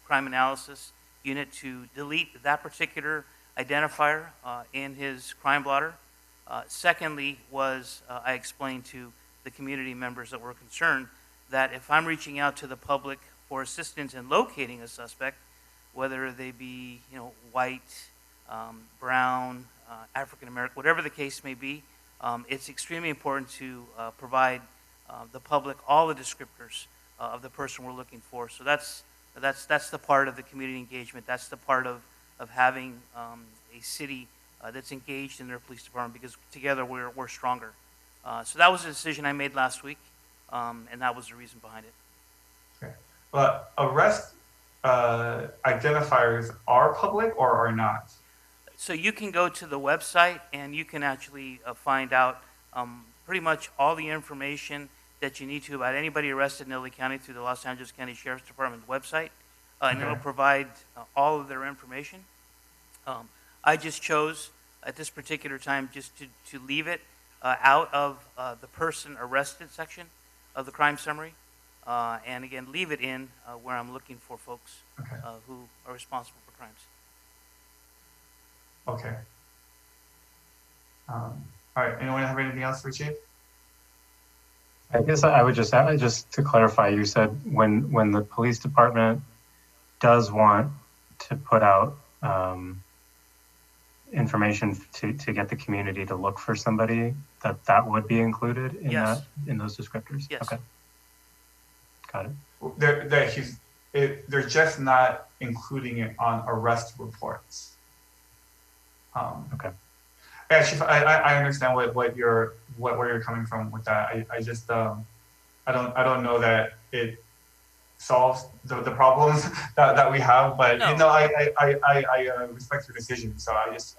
crime analysis unit to delete that particular identifier in his crime blotter. Secondly was I explained to the community members that were concerned that if I'm reaching out to the public for assistance in locating a suspect, whether they be white, brown, African American, whatever the case may be, it's extremely important to provide the public all the descriptors of the person we're looking for. So that's the part of the community engagement. That's the part of having a city that's engaged in their police department, because together we're stronger. So that was a decision I made last week, and that was the reason behind it. Okay. But arrest identifiers are public or are not? So you can go to the website and you can actually find out pretty much all the information that you need to about anybody arrested in LA County through the Los Angeles County Sheriff's Department's website, and it'll provide all of their information. I just chose at this particular time just to leave it out of the person arrested section of the crime summary, and again leave it in where I'm looking for folks who are responsible for crimes. Okay. All right. Anyone have anything else for Chief? I guess I would just to clarify, you said when the police department does want to put out information to get the community to look for somebody, that would be included in in those descriptors. Yes. Okay. Got it. They're just not including it on arrest reports. Okay. Yeah, Chief, I understand where you're coming from with that. I just I don't know that it solves the problems that we have, but no. I respect your decision. So I was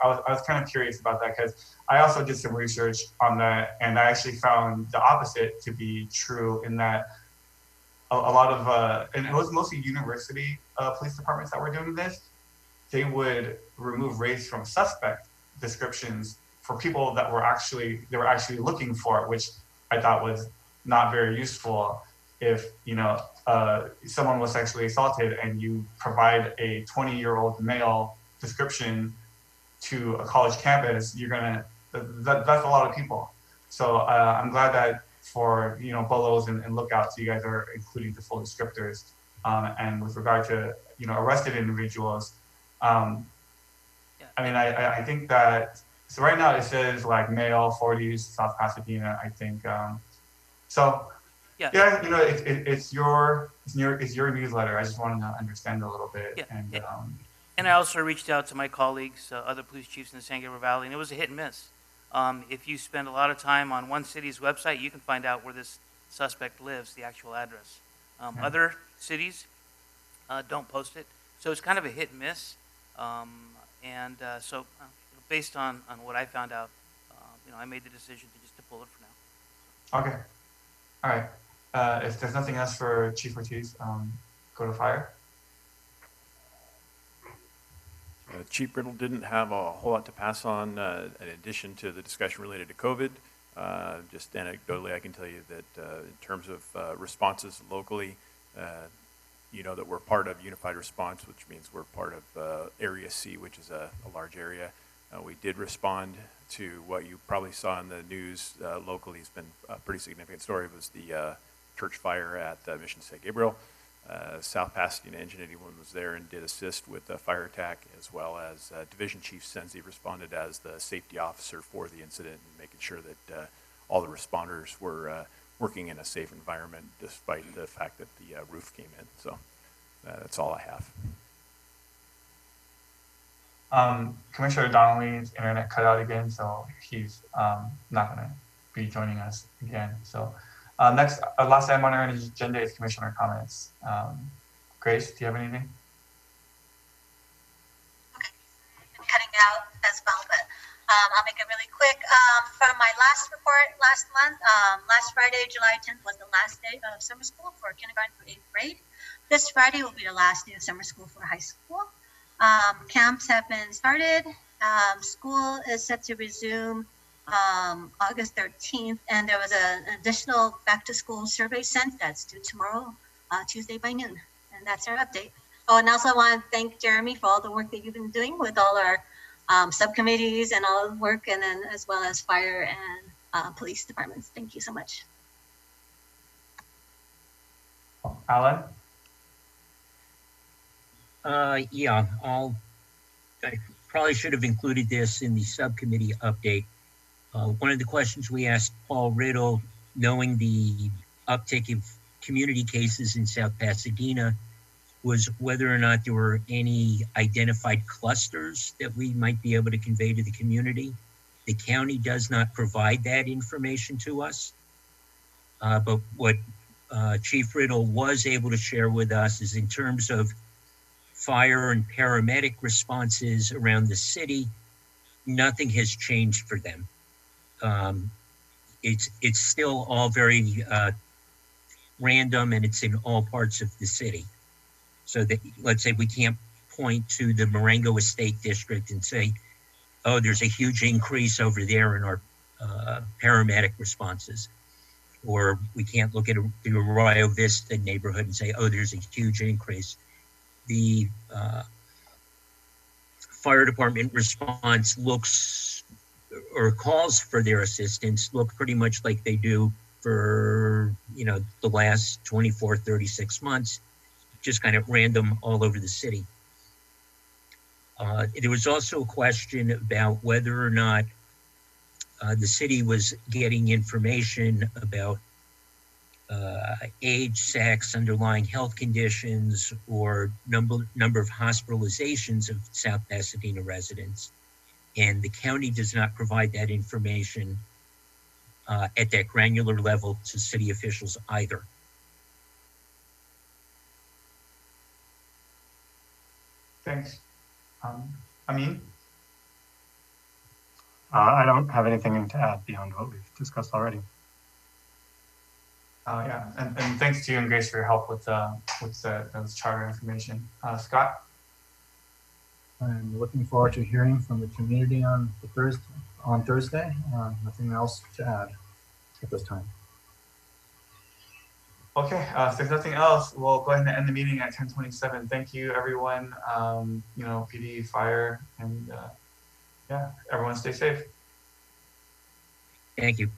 kind of curious about that, because I also did some research on that, and I actually found the opposite to be true, in that a lot of and it was mostly university police departments that were doing this. They would remove race from suspect descriptions for people that were actually looking for it, which I thought was not very useful. If someone was sexually assaulted and you provide a 20-year-old male description to a college campus, that's a lot of people. So I'm glad that for BOLOs and lookouts, you guys are including the full descriptors. And with regard to arrested individuals, I mean, I think that, so right now it says like male, 40s, South Pasadena, I think. It's your newsletter. I just wanted to understand a little bit. Yeah. And I also reached out to my colleagues, other police chiefs in the San Gabriel Valley, and it was a hit and miss. If you spend a lot of time on one city's website, you can find out where this suspect lives, the actual address. Other cities don't post it, so it's kind of a hit and miss. So based on what I found out, I made the decision to pull it for now. Okay. All right. If there's nothing else for Chief Ortiz, go to fire. Chief Brittle didn't have a whole lot to pass on in addition to the discussion related to COVID. Just anecdotally, I can tell you that in terms of responses locally, that we're part of Unified Response, which means we're part of Area C, which is a large area. We did respond to what you probably saw in the news locally. It's been a pretty significant story. It was the church fire at Mission San Gabriel. South Pasadena Engine 81 was there and did assist with the fire attack, as well as Division Chief Senzi responded as the safety officer for the incident and making sure that all the responders were working in a safe environment despite the fact that the roof came in. So that's all I have. Commissioner Donnelly's internet cut out again, so he's not going to be joining us again. So next, last item on our agenda is commissioner comments. Grace, do you have anything? Okay, I'm cutting out as well, but I'll make it really quick. From my last report last month, last Friday, July 10th was the last day of summer school for kindergarten through 8th grade. This Friday will be the last day of summer school for high school. Camps have been started. School is set to resume August 13th, and there was an additional back to school survey sent that's due tomorrow, Tuesday by noon. And that's our update. Oh, and also I want to thank Jeremy for all the work that you've been doing with all our subcommittees and all the work, and then as well as fire and police departments. Thank you so much. Alan? Yeah, I probably should have included this in the subcommittee update. One of the questions we asked Paul Riddle, knowing the uptick of community cases in South Pasadena, was whether or not there were any identified clusters that we might be able to convey to the community. The county does not provide that information to us. But what Chief Riddle was able to share with us is in terms of fire and paramedic responses around the city, nothing has changed for them. It's still all very random, and it's in all parts of the city. So that, let's say we can't point to the Marengo Estate District and say, oh, there's a huge increase over there in our paramedic responses. Or we can't look at the Arroyo Vista neighborhood and say, oh, there's a huge increase. The fire department response looks or calls for their assistance look pretty much like they do for, the last 24, 36 months, just kind of random all over the city. There was also a question about whether or not the city was getting information about age, sex, underlying health conditions, or number of hospitalizations of South Pasadena residents. And the county does not provide that information at that granular level to city officials either. Thanks. Amin? I don't have anything to add beyond what we've discussed already. Yeah, and thanks to you and Grace for your help with those charter information. Scott? I'm looking forward to hearing from the community on Thursday. Nothing else to add at this time. Okay, if there's nothing else, we'll go ahead and end the meeting at 10:27. Thank you, everyone. PD, fire, and yeah, everyone stay safe. Thank you.